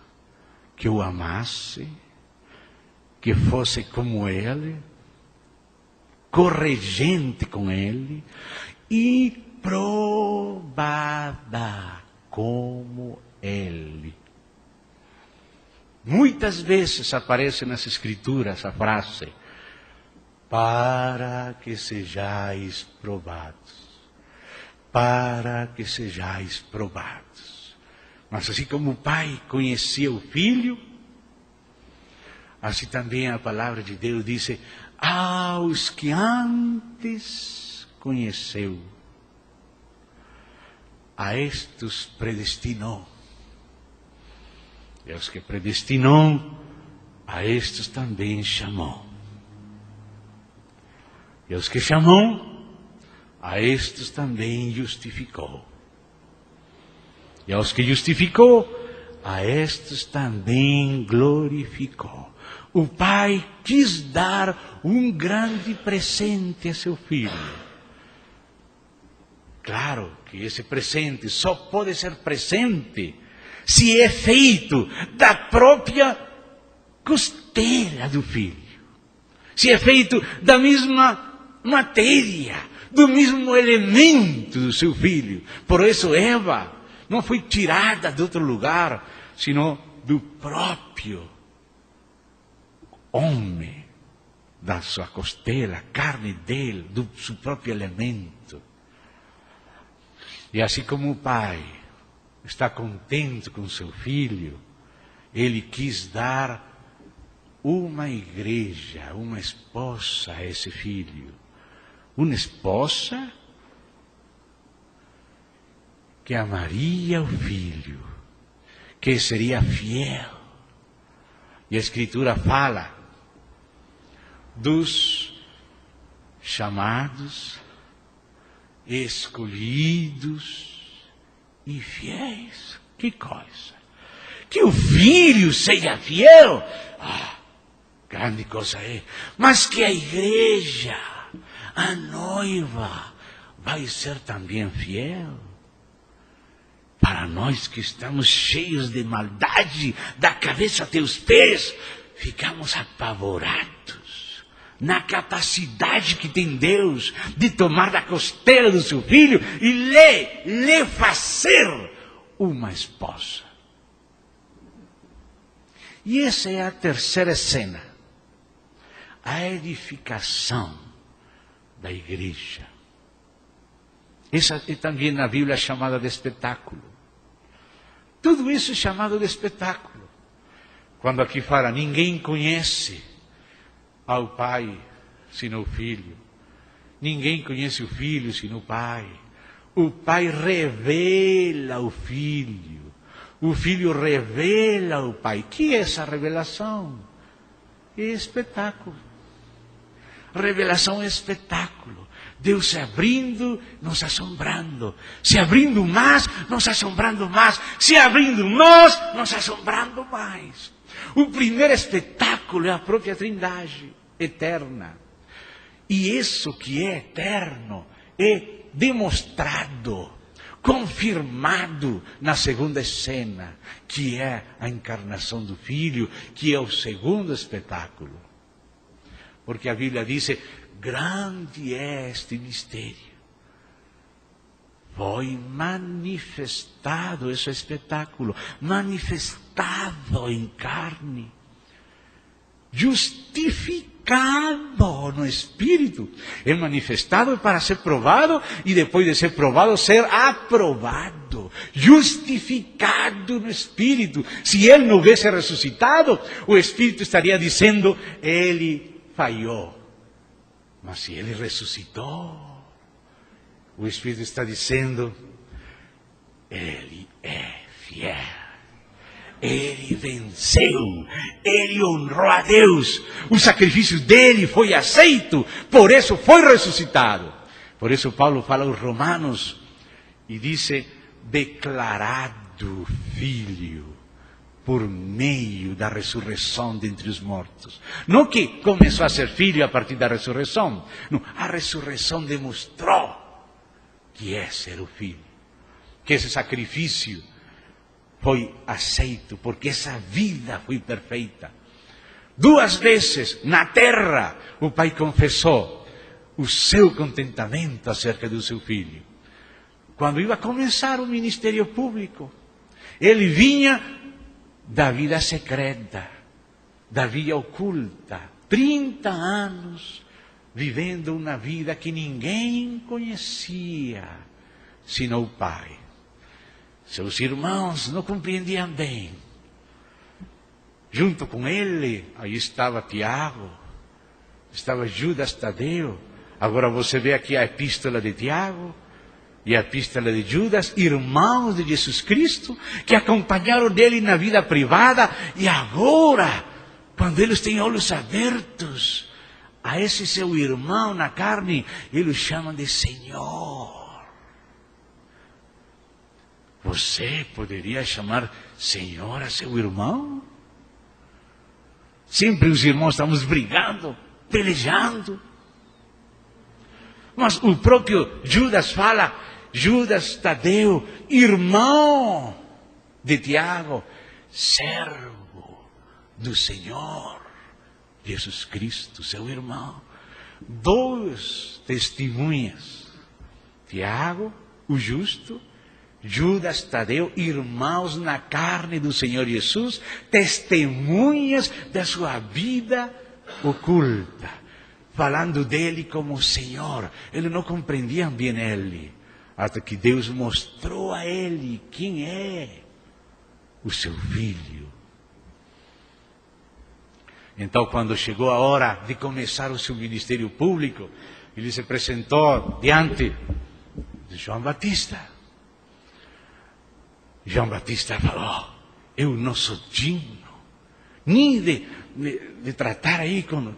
que o amasse, que fosse como ele, corregente com ele e provada como ele. Muitas vezes aparece nas Escrituras a frase: para que sejais provados. para que sejais provados. Mas assim como o Pai conhecia o Filho, assim também a palavra de Deus diz: aos que antes conheceu, a estes predestinou. E aos que predestinou, a estes também chamou. E aos que chamou, a estes também justificou. E aos que justificou, a estes também glorificou. O Pai quis dar um grande presente a seu Filho. Claro que esse presente só pode ser presente se é feito da própria costela do Filho. Se é feito da mesma matéria, do mesmo elemento do seu Filho. Por isso Eva não foi tirada de outro lugar, sino do próprio homem, da sua costela, carne dele, do seu próprio elemento. E assim como o Pai está contente com seu Filho, Ele quis dar uma igreja, uma esposa a esse Filho. Uma esposa que amaria o Filho, que seria fiel. E a Escritura fala dos chamados, escolhidos e fiéis. Que coisa! Que o Filho seja fiel, grande coisa é. Mas que a igreja, a noiva, vai ser também fiel. Para nós que estamos cheios de maldade, da cabeça até os pés, ficamos apavorados na capacidade que tem Deus de tomar da costela do seu Filho e lhe fazer uma esposa. E essa é a terceira cena, a edificação da igreja. Essa é também na Bíblia chamada de espetáculo. Tudo isso é chamado de espetáculo. Quando aqui fala, ninguém conhece ao Pai senão o Filho. Ninguém conhece o Filho senão o Pai. O Pai revela o Filho. O Filho revela o Pai. Que é essa revelação? É espetáculo. Revelação é espetáculo. Deus se abrindo, nos assombrando. Se abrindo mais, nos assombrando mais. Se abrindo mais, nos assombrando mais. O primeiro espetáculo é a própria Trindade eterna. E isso que é eterno é demonstrado, confirmado na segunda cena, que é a encarnação do Filho, que é o segundo espetáculo. Porque a Bíblia diz: grande é este mistério. Foi manifestado, esse espetáculo, manifestado em carne, justificado no Espírito. É manifestado para ser provado e depois de ser provado, ser aprovado. Justificado no Espírito. Se ele não houvesse ressuscitado, o Espírito estaria dizendo: ele falhou. Mas se ele ressuscitou, o Espírito está dizendo: ele é fiel. Ele venceu. Ele honrou a Deus. O sacrifício dele foi aceito. Por isso foi ressuscitado. Por isso Paulo fala aos Romanos e diz: declarado Filho por meio da ressurreição dentre os mortos. Não que começou a ser filho a partir da ressurreição. Não, a ressurreição demonstrou que é ser o Filho. Que esse sacrifício foi aceito, porque essa vida foi perfeita. 2 vezes na terra o Pai confessou o seu contentamento acerca do seu Filho. Quando ia começar o ministério público, ele vinha da vida secreta, da vida oculta, 30 anos vivendo uma vida que ninguém conhecia, senão o Pai. Seus irmãos não compreendiam bem. Junto com ele, aí estava Tiago, estava Judas Tadeu. Agora você vê aqui a epístola de Tiago e a epístola de Judas, irmãos de Jesus Cristo, que acompanharam dele na vida privada, e agora, quando eles têm olhos abertos, a esse seu irmão na carne, eles chamam de Senhor. Você poderia chamar Senhor a seu irmão? Sempre os irmãos estamos brigando, pelejando. Mas o próprio Judas fala, Judas Tadeu, irmão de Tiago, servo do Senhor Jesus Cristo, seu irmão. 2 testemunhas, Tiago, o justo, Judas Tadeu, irmãos na carne do Senhor Jesus, testemunhas da sua vida oculta, falando dele como Senhor. Eles não compreendiam bem ele, até que Deus mostrou a ele quem é o seu filho. Então, quando chegou a hora de começar o seu ministério público, ele se apresentou diante de João Batista. João Batista falou, eu não sou digno, nem de tratar aí com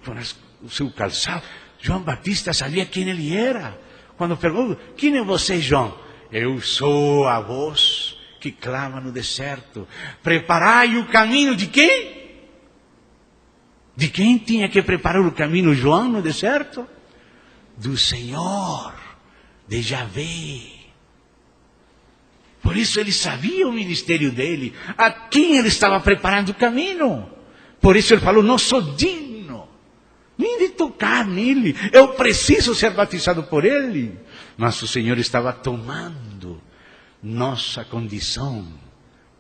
o seu calçado. João Batista sabia quem ele era. Quando perguntou, quem é você, João? Eu sou a voz que clama no deserto. Preparai o caminho de quem? De quem tinha que preparar o caminho, João, no deserto? Do Senhor, de Javé. Por isso ele sabia o ministério dele, a quem ele estava preparando o caminho. Por isso ele falou, não sou digno nem de tocar nele, eu preciso ser batizado por ele. Mas o Senhor estava tomando nossa condição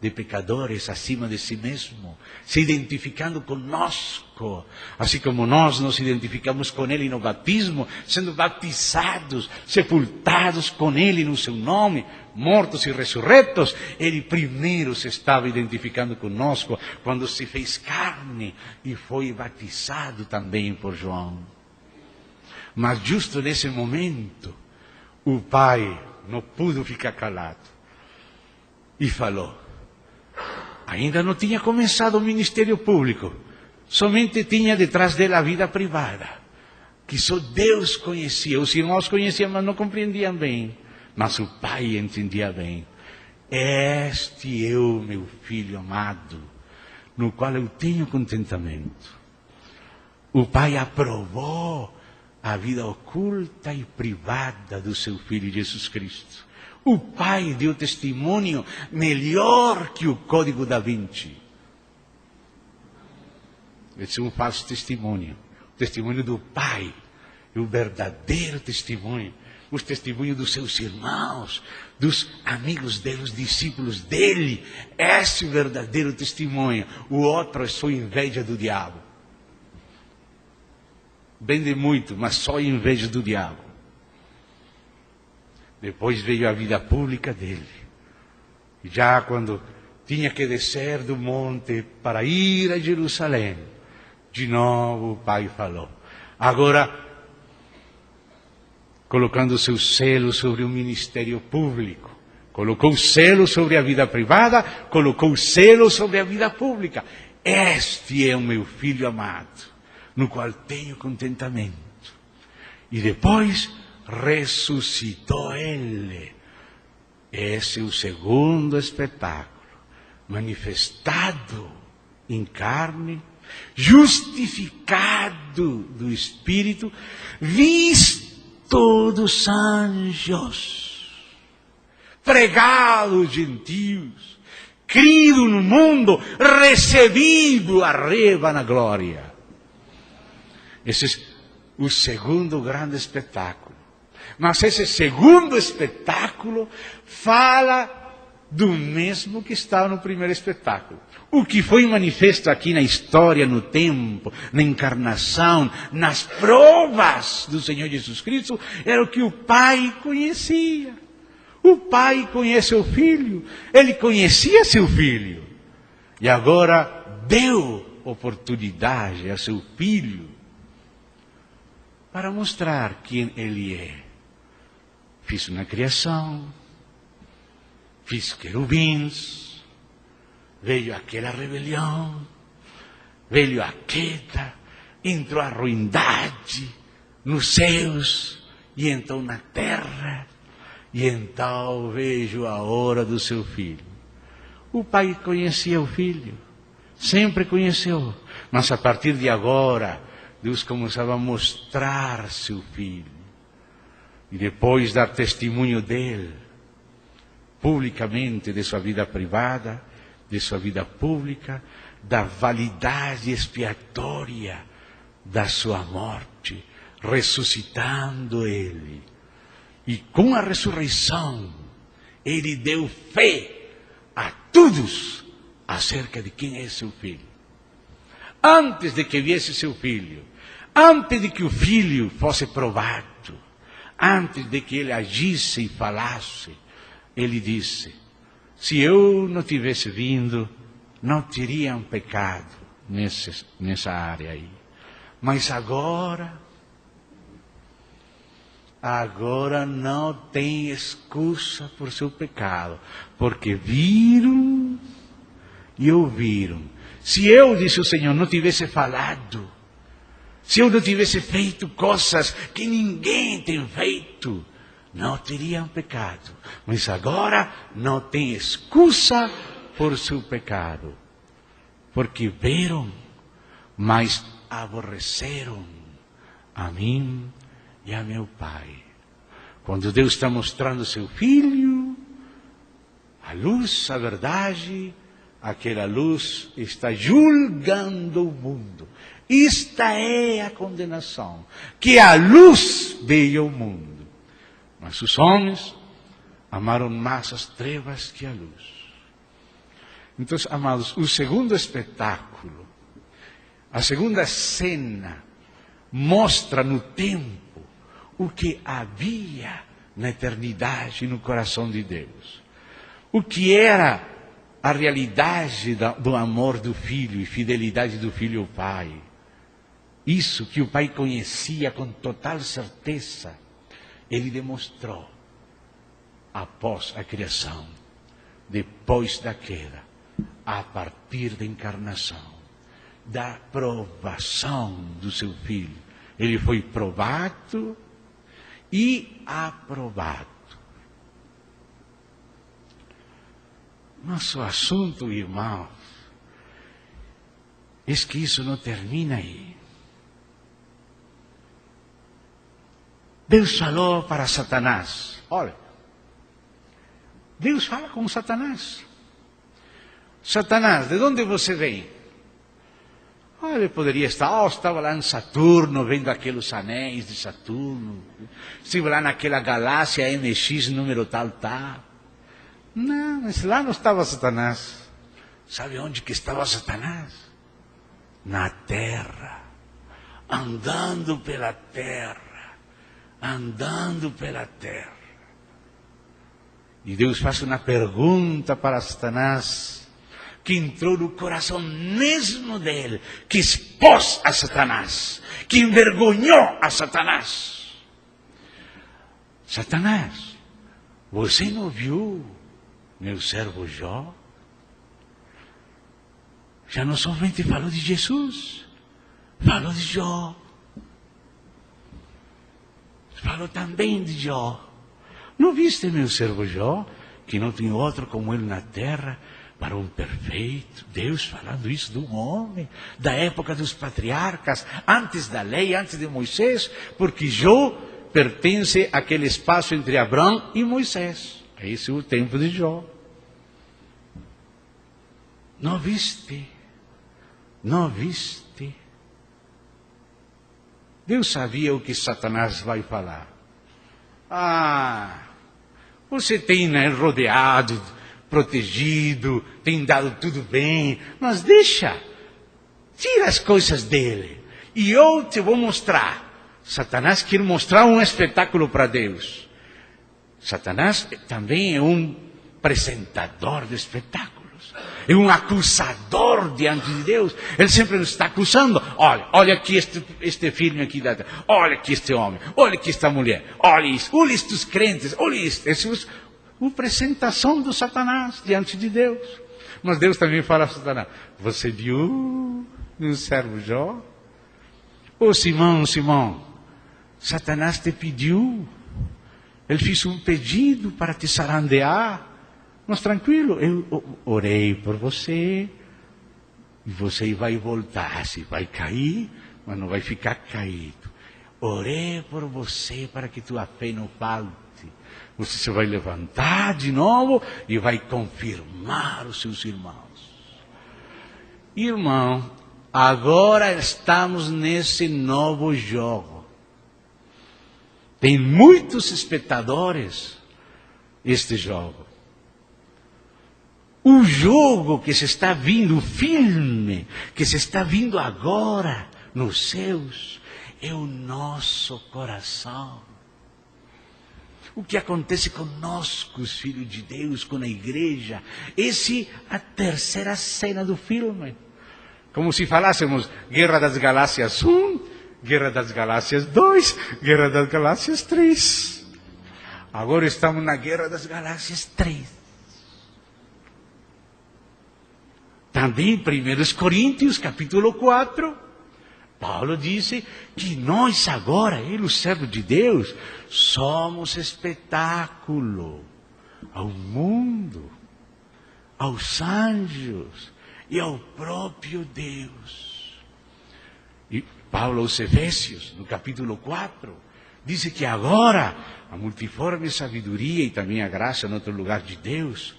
de pecadores acima de si mesmo, se identificando conosco, assim como nós nos identificamos com ele no batismo, sendo batizados, sepultados com ele no seu nome, mortos e ressurretos. Ele primeiro se estava identificando conosco quando se fez carne e foi batizado também por João. Mas justo nesse momento, o Pai não pôde ficar calado e falou. Ainda não tinha começado o ministério público, somente tinha detrás dele a vida privada, que só Deus conhecia. Os irmãos conheciam, mas não compreendiam bem. Mas o Pai entendia bem. Este é o meu filho amado, no qual eu tenho contentamento. O Pai aprovou a vida oculta e privada do seu Filho Jesus Cristo. O Pai deu testemunho melhor que o Código da Vinci. Esse é um falso testemunho. O testemunho do Pai é o verdadeiro testemunho. Os testemunhos dos seus irmãos, dos amigos dele, os discípulos dele. Esse é o verdadeiro testemunho. O outro é só inveja do diabo. Vende muito, mas só inveja do diabo. Depois veio a vida pública dele. Já quando tinha que descer do monte para ir a Jerusalém, de novo o Pai falou. Agora, colocando o seu selo sobre o ministério público. Colocou o selo sobre a vida privada, colocou o selo sobre a vida pública. Este é o meu filho amado, no qual tenho contentamento. E depois ressuscitou ele. Esse é o segundo espetáculo, manifestado em carne, justificado do Espírito, visto dos anjos, pregado aos gentios, crido no mundo, recebido arriba na glória. Esse é o segundo grande espetáculo. Mas esse segundo espetáculo fala do mesmo que estava no primeiro espetáculo. O que foi manifesto aqui na história, no tempo, na encarnação, nas provas do Senhor Jesus Cristo, era o que o Pai conhecia. O pai conhece o filho, ele conhecia seu filho. E agora deu oportunidade a seu filho para mostrar quem ele é. Fiz uma criação, fiz querubins, veio aquela rebelião, veio a queda, entrou a ruindade nos céus e então na terra. E então vejo a hora do seu filho. O pai conhecia o filho, sempre conheceu, mas a partir de agora, Deus começava a mostrar seu filho. E depois dar testemunho dele, publicamente, de sua vida privada, de sua vida pública, da validade expiatória da sua morte, ressuscitando ele. E com a ressurreição, ele deu fé a todos acerca de quem é seu filho. Antes de que viesse seu filho, antes de que o filho fosse provado, antes de que ele agisse e falasse, ele disse: se eu não tivesse vindo, não teriam pecado nessa área aí. Mas agora não tem excusa por seu pecado, porque viram e ouviram. Se eu, disse o Senhor, não tivesse falado, se eu não tivesse feito coisas que ninguém tem feito, não teriam pecado. Mas agora não tem excusa por seu pecado, porque viram, mas aborreceram a mim e a meu Pai. Quando Deus está mostrando seu Filho, a luz, a verdade, aquela luz está julgando o mundo. Esta é a condenação, que a luz veio ao mundo. Mas os homens amaram mais as trevas que a luz. Então, amados, o segundo espetáculo, a segunda cena, mostra no tempo o que havia na eternidade no coração de Deus. O que era a realidade do amor do Filho e fidelidade do Filho ao Pai. Isso que o Pai conhecia com total certeza, Ele demonstrou após a criação, depois da queda, a partir da encarnação, da provação do seu Filho. Ele foi provado e aprovado. Nosso assunto, irmãos, é que isso não termina aí. Deus falou para Satanás. Olha, Deus fala com Satanás. Satanás, de onde você vem? Ele poderia estar, estava lá em Saturno, vendo aqueles anéis de Saturno. Estive lá naquela galáxia MX, número tal. Não, mas lá não estava Satanás. Sabe onde que estava Satanás? Na terra. Andando pela terra. Andando pela terra. E Deus faz uma pergunta para Satanás, que entrou no coração mesmo dele, que expôs a Satanás, que envergonhou a Satanás. Satanás, você não viu meu servo Jó? Já não somente falou de Jesus, falou de Jó. Falou também de Jó. Não viste meu servo Jó, que não tem outro como ele na terra, para um perfeito? Deus falando isso de um homem, da época dos patriarcas, antes da lei, antes de Moisés, porque Jó pertence àquele espaço entre Abraão e Moisés. Esse é o tempo de Jó. Não viste? Não viste? Deus sabia o que Satanás vai falar. Você tem, né, rodeado, protegido, tem dado tudo bem, mas deixa, tira as coisas dele, e eu te vou mostrar. Satanás quer mostrar um espetáculo para Deus. Satanás também é um apresentador de espetáculos. É um acusador diante de Deus. Ele sempre nos está acusando. Olha aqui este filme aqui. Olha aqui este homem. Olha aqui esta mulher. Olha isso. Olha estes crentes. Olha isso. Essa é a apresentação do Satanás diante de Deus. Mas Deus também fala a Satanás: você viu meu servo Jó? Ô Simão, Satanás te pediu. Ele fez um pedido para te zarandear. Mas tranquilo, eu orei por você. E você vai voltar. Se vai cair, mas não vai ficar caído. Orei por você para que tua fé não falte. Você se vai levantar de novo e vai confirmar os seus irmãos. Irmão, agora estamos nesse novo jogo. Tem muitos espectadores este jogo. O jogo que se está vindo, o filme que se está vindo agora nos céus, é o nosso coração. O que acontece conosco, os filhos de Deus, com a igreja, essa é a terceira cena do filme. Como se falássemos Guerra das Galáxias 1, Guerra das Galáxias 2, Guerra das Galáxias 3. Agora estamos na Guerra das Galáxias 3. Também, 1 Coríntios, capítulo 4, Paulo disse que nós agora, ele, o servo de Deus, somos espetáculo ao mundo, aos anjos e ao próprio Deus. E Paulo aos Efésios, no capítulo 4, diz que agora a multiforme sabedoria e também a graça no outro lugar de Deus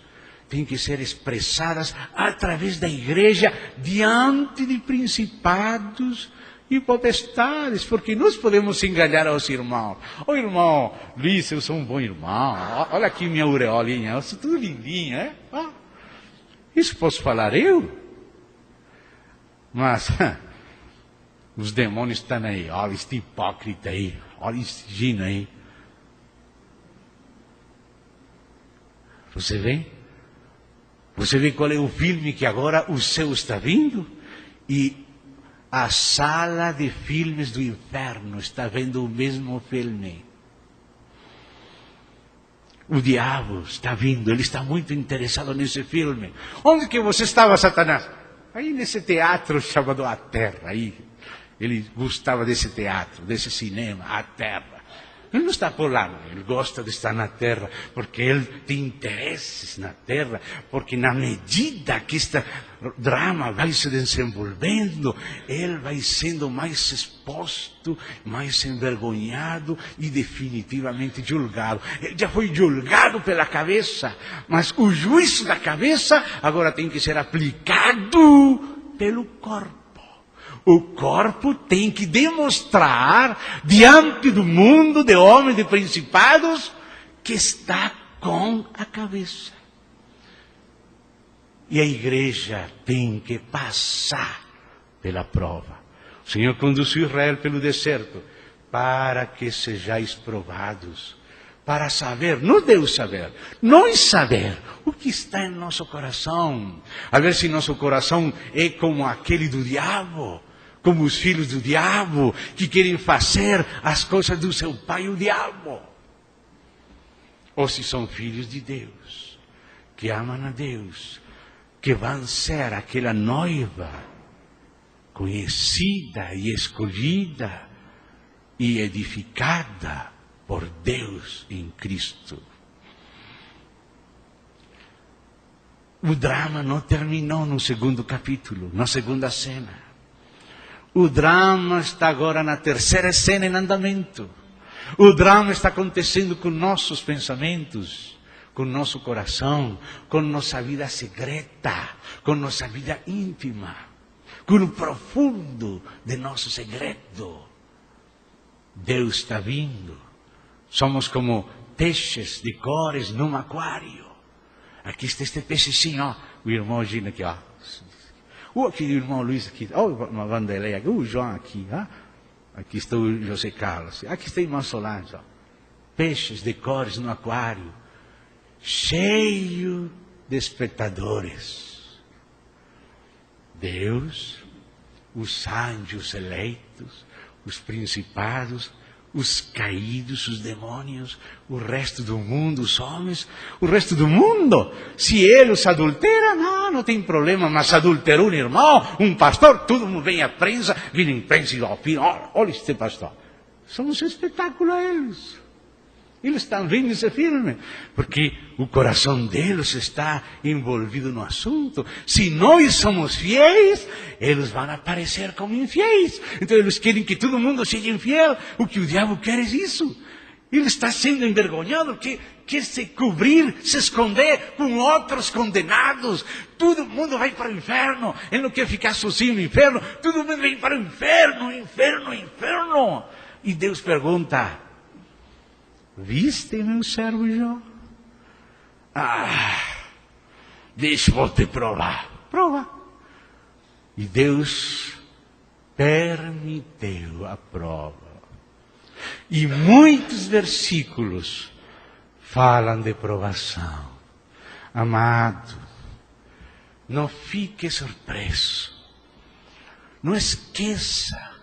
tem que ser expressadas através da igreja diante de principados e potestades, porque nós podemos enganar aos irmãos. Irmão Luiz, eu sou um bom irmão. Olha aqui minha aureolinha, eu sou tudo lindinho, é? Isso posso falar eu? Mas os demônios estão aí. Olha este hipócrita aí. Olha este gino aí. Você vê? Você vê qual é o filme que agora o céu está vindo? E a sala de filmes do inferno está vendo o mesmo filme. O diabo está vindo, ele está muito interessado nesse filme. Onde que você estava, Satanás? Aí nesse teatro chamado A Terra. Aí. Ele gostava desse teatro, desse cinema, A Terra. Ele não está por lá, ele gosta de estar na terra, porque ele tem interesses na terra, porque na medida que este drama vai se desenvolvendo, ele vai sendo mais exposto, mais envergonhado e definitivamente julgado. Ele já foi julgado pela cabeça, mas o juízo da cabeça agora tem que ser aplicado pelo corpo. O corpo tem que demonstrar diante do mundo de homens, de principados, que está com a cabeça. E a igreja tem que passar pela prova. O Senhor conduziu Israel pelo deserto para que sejais provados. Para saber, não Deus saber, nós saber o que está em nosso coração. A ver se nosso coração é como aquele do diabo. Como os filhos do diabo, que querem fazer as coisas do seu pai, o diabo. Ou se são filhos de Deus, que amam a Deus, que vão ser aquela noiva conhecida e escolhida e edificada por Deus em Cristo. O drama não terminou no segundo capítulo, na segunda cena. O drama está agora na terceira cena em andamento. O drama está acontecendo com nossos pensamentos, com nosso coração, com nossa vida secreta, com nossa vida íntima, com o profundo de nosso segredo. Deus está vindo. Somos como peixes de cores num aquário. Aqui está este peixezinho, ó. O irmão Gino aqui, ó. Aqui o irmão Luiz aqui, uma Vanderlei aqui, o João aqui, aqui está o José Carlos, aqui está o irmão Solange, peixes de cores no aquário, cheio de espectadores. Deus, os anjos eleitos, os principados, os caídos, os demônios, o resto do mundo, os homens, o resto do mundo. Se ele os adultera, não tem problema, mas adulterou um irmão, um pastor, todo mundo vem à prensa, vem em prensa e opina, olha este pastor. Somos um espetáculo a eles. Eles estão vendo esse filme, porque o coração deles está envolvido no assunto. Se nós somos fiéis, eles vão aparecer como infiéis. Então eles querem que todo mundo seja infiel. O que o diabo quer é isso. Ele está sendo envergonhado, quer se cobrir, se esconder com outros condenados. Todo mundo vai para o inferno. Ele não quer ficar sozinho no inferno. Todo mundo vem para o inferno, inferno, inferno. E Deus pergunta: viste meu servo Jó? Deixa eu te provar. Prova. E Deus permitiu a prova. E muitos versículos falam de provação. Amado, não fique surpreso. Não esqueça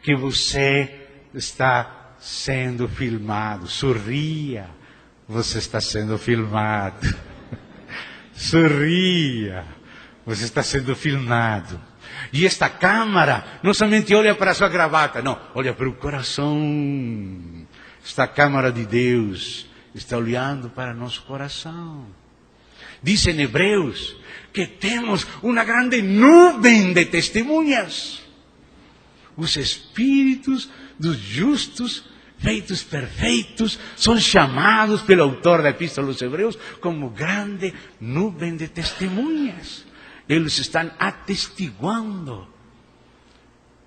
que você está sendo filmado. Sorria, você está sendo filmado. Sorria, você está sendo filmado. E esta câmara não somente olha para a sua gravata, não, olha para o coração. Esta câmara de Deus está olhando para nosso coração. Diz em Hebreus que temos uma grande nuvem de testemunhas. Os espíritos dos justos, feitos perfeitos, são chamados pelo autor da Epístola aos Hebreus como grande nuvem de testemunhas. Eles estão atestiguando.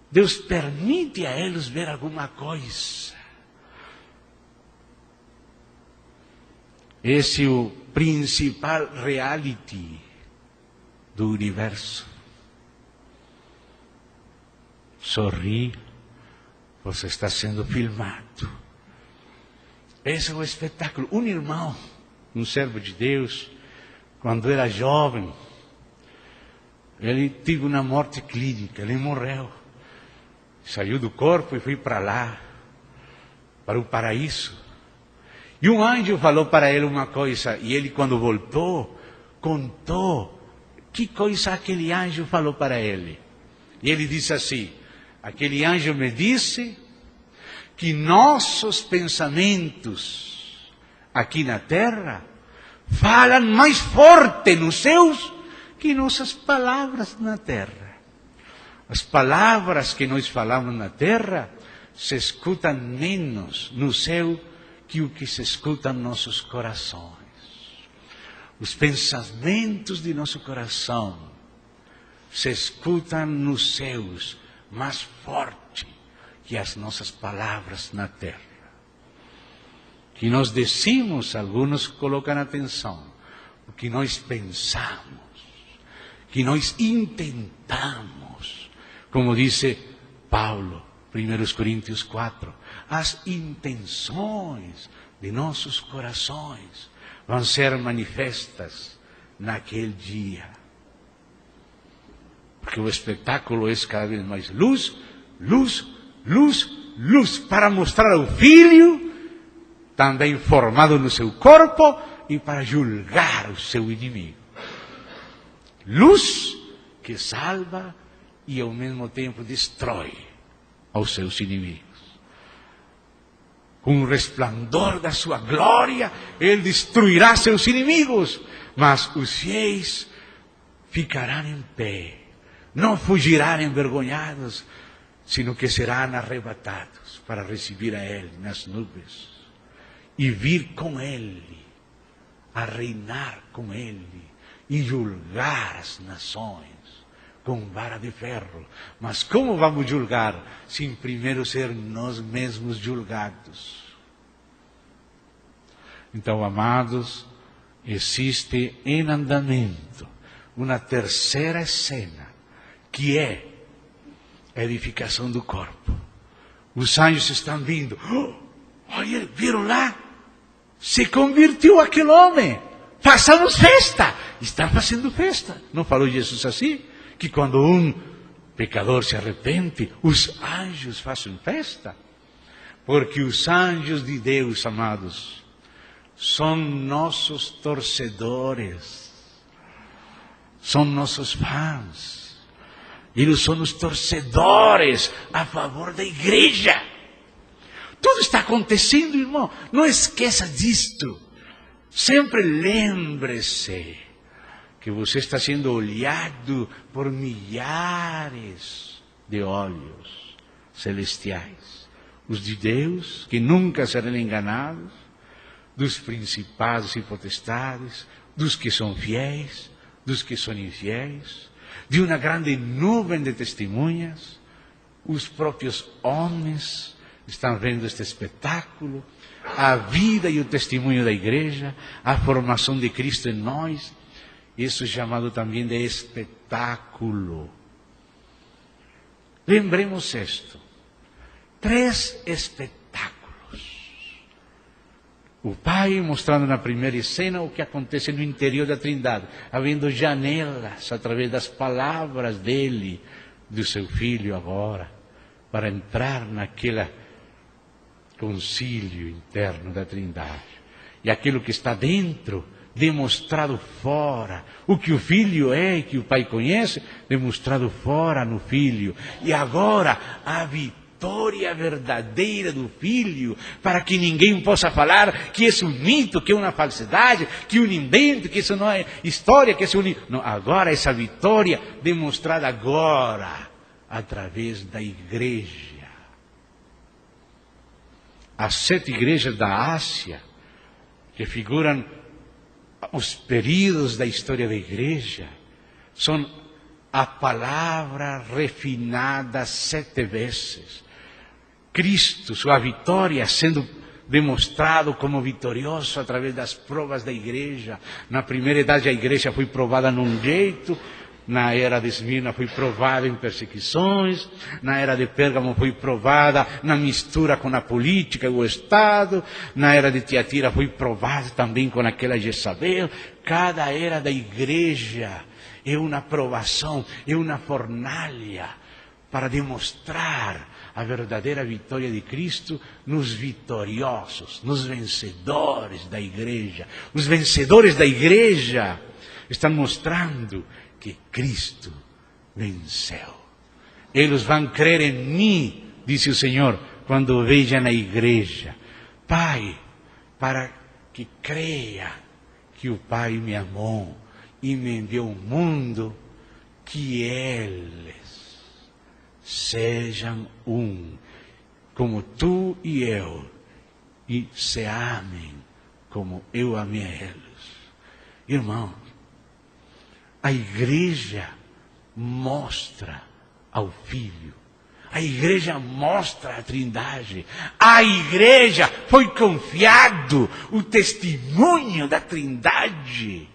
Deus permite a eles ver alguma coisa. Esse é o principal reality do universo. Sorri, você está sendo filmado. Esse é o espetáculo. Um irmão, um servo de Deus, quando era jovem, ele teve uma morte clínica, ele morreu. Saiu do corpo e foi para lá, para o paraíso. E um anjo falou para ele uma coisa, e ele quando voltou, contou que coisa aquele anjo falou para ele. E ele disse assim: aquele anjo me disse que nossos pensamentos aqui na terra falam mais forte nos céus que nossas palavras na terra. As palavras que nós falamos na terra se escutam menos no céu que o que se escuta nos nossos corações. Os pensamentos de nosso coração se escutam nos céus mais forte que as nossas palavras na terra. Que nós decimos, alguns colocam atenção, o que nós pensamos, que nós intentamos, como disse Paulo, 1 Coríntios 4, as intenções de nossos corações vão ser manifestas naquele dia. Porque o espetáculo é cada vez mais luz, luz, luz, luz, para mostrar ao Filho, também formado no seu corpo, e para julgar o seu inimigo. Luz que salva e ao mesmo tempo destrói aos seus inimigos. Com o resplandor da sua glória, ele destruirá seus inimigos, mas os fiéis ficarão em pé. Não fugirão envergonhados, sino que serão arrebatados para receber a Ele nas nuvens e vir com Ele, a reinar com Ele e julgar as nações com vara de ferro. Mas como vamos julgar sem primeiro ser nós mesmos julgados? Então, amados, existe em andamento uma terceira cena, que é a edificação do corpo. Os anjos estão vindo. Olha, viram lá? Se convertiu aquele homem. Façamos festa. Estão fazendo festa. Não falou Jesus assim? Que quando um pecador se arrepende, os anjos fazem festa? Porque os anjos de Deus, amados, são nossos torcedores. São nossos fãs. Eles são os torcedores a favor da igreja. Tudo está acontecendo, irmão. Não esqueça disto. Sempre lembre-se que você está sendo olhado por milhares de olhos celestiais. Os de Deus, que nunca serão enganados, dos principados e potestades, dos que são fiéis, dos que são infiéis, de uma grande nuvem de testemunhas. Os próprios homens estão vendo este espetáculo, a vida e o testemunho da igreja, a formação de Cristo em nós. Isso é chamado também de espetáculo. Lembremos isto. 3 espetáculos. O Pai mostrando na primeira cena o que acontece no interior da Trindade, havendo janelas através das palavras dele, do seu Filho agora, para entrar naquele concílio interno da Trindade. E aquilo que está dentro, demonstrado fora. O que o Filho é e que o Pai conhece, demonstrado fora no Filho. E agora, a vitória verdadeira do Filho, para que ninguém possa falar que isso é um mito, que é uma falsidade, que é um invento, que isso não é história, que isso é não, agora essa vitória demonstrada agora, através da igreja. As 7 igrejas da Ásia, que figuram os períodos da história da igreja, são a palavra refinada 7 vezes. Cristo, sua vitória, sendo demonstrado como vitorioso através das provas da igreja. Na primeira idade a igreja foi provada num jeito, na era de Esmirna foi provada em perseguições, na era de Pérgamo foi provada na mistura com a política e o Estado, na era de Tiatira foi provada também com aquela Jezabel. Cada era da igreja é uma provação, é uma fornalha para demonstrar a verdadeira vitória de Cristo nos vitoriosos, nos vencedores da igreja. Os vencedores da igreja estão mostrando que Cristo venceu. Eles vão crer em mim, disse o Senhor, quando vejam a igreja. Pai, para que creia que o Pai me amou e me enviou ao mundo, que eles sejam um, como tu e eu, e se amem como eu amei a eles. Irmão, a igreja mostra ao Filho. A igreja mostra a Trindade. A igreja foi confiado o testemunho da Trindade,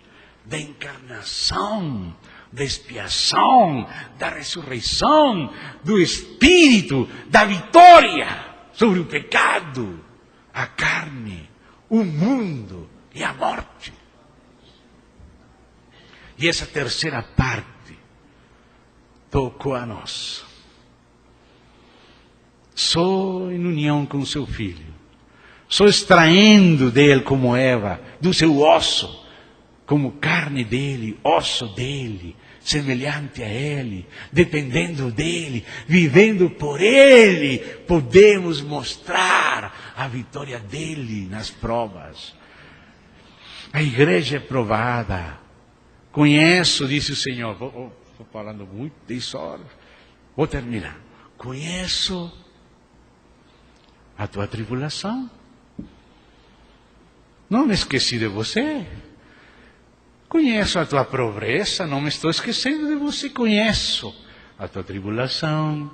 da encarnação, da expiação, da ressurreição, do Espírito, da vitória sobre o pecado, a carne, o mundo e a morte. E essa terceira parte tocou a nós. Só em união com seu Filho, só extraindo dele como Eva, do seu osso, como carne dele, osso dele, semelhante a ele, dependendo dele, vivendo por ele, podemos mostrar a vitória dele nas provas. A igreja é provada. Conheço, disse o Senhor, estou falando muito, 10 horas, vou terminar. Conheço a tua tribulação. Não me esqueci de você. Conheço a tua pobreza, não me estou esquecendo de você. Conheço a tua tribulação,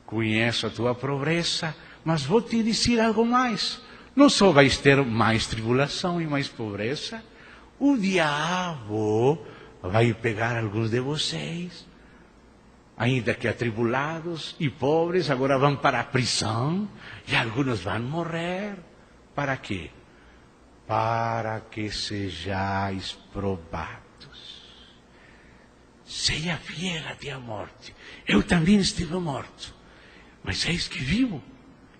conheço a tua pobreza, mas vou te dizer algo mais. Não só vais ter mais tribulação e mais pobreza, o diabo vai pegar alguns de vocês ainda que atribulados e pobres, agora vão para a prisão, e alguns vão morrer. Para quê? Para que sejais provados. Seja fiel até a morte. Eu também estive morto, mas eis que vivo.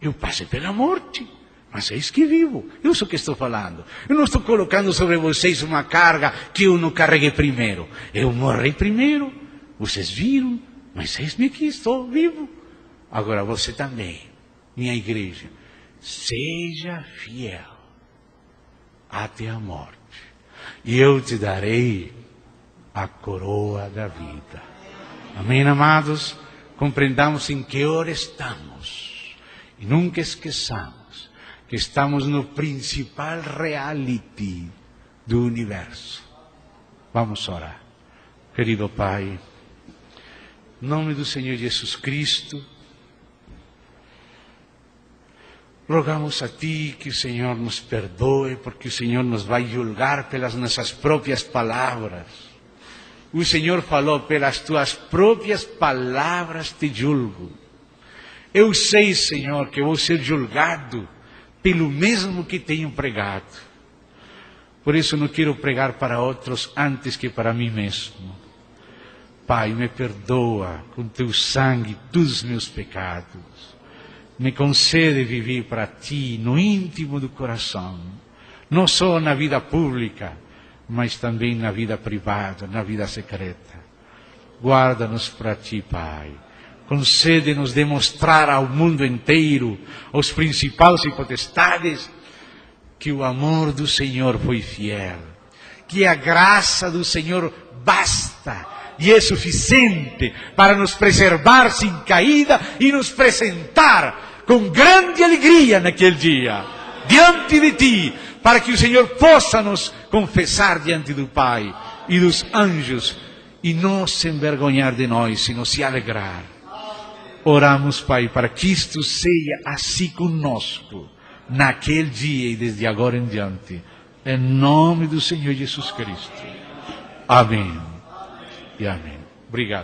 Eu passei pela morte, mas eis que vivo. Eu sou o que estou falando. Eu não estou colocando sobre vocês uma carga que eu não carreguei primeiro. Eu morri primeiro, vocês viram, mas eis-me aqui, estou vivo. Agora você também, minha igreja, seja fiel até a morte, e eu te darei a coroa da vida. Amém, amados? Compreendamos em que hora estamos, e nunca esqueçamos que estamos no principal reality do universo. Vamos orar. Querido Pai, em nome do Senhor Jesus Cristo, rogamos a Ti que o Senhor nos perdoe, porque o Senhor nos vai julgar pelas nossas próprias palavras. O Senhor falou, pelas Tuas próprias palavras te julgo. Eu sei, Senhor, que vou ser julgado pelo mesmo que tenho pregado. Por isso não quero pregar para outros antes que para mim mesmo. Pai, me perdoa com Teu sangue todos os meus pecados. Me concede viver para Ti no íntimo do coração, não só na vida pública, mas também na vida privada, na vida secreta. Guarda-nos para Ti, Pai. Concede-nos demonstrar ao mundo inteiro, aos principais e potestades, que o amor do Senhor foi fiel, que a graça do Senhor basta e é suficiente para nos preservar sem caída e nos apresentar com grande alegria naquele dia, diante de Ti, para que o Senhor possa nos confessar diante do Pai e dos anjos e não se envergonhar de nós, sino se alegrar. Oramos, Pai, para que isto seja assim conosco, naquele dia e desde agora em diante, em nome do Senhor Jesus Cristo. Amém e amém. Obrigado.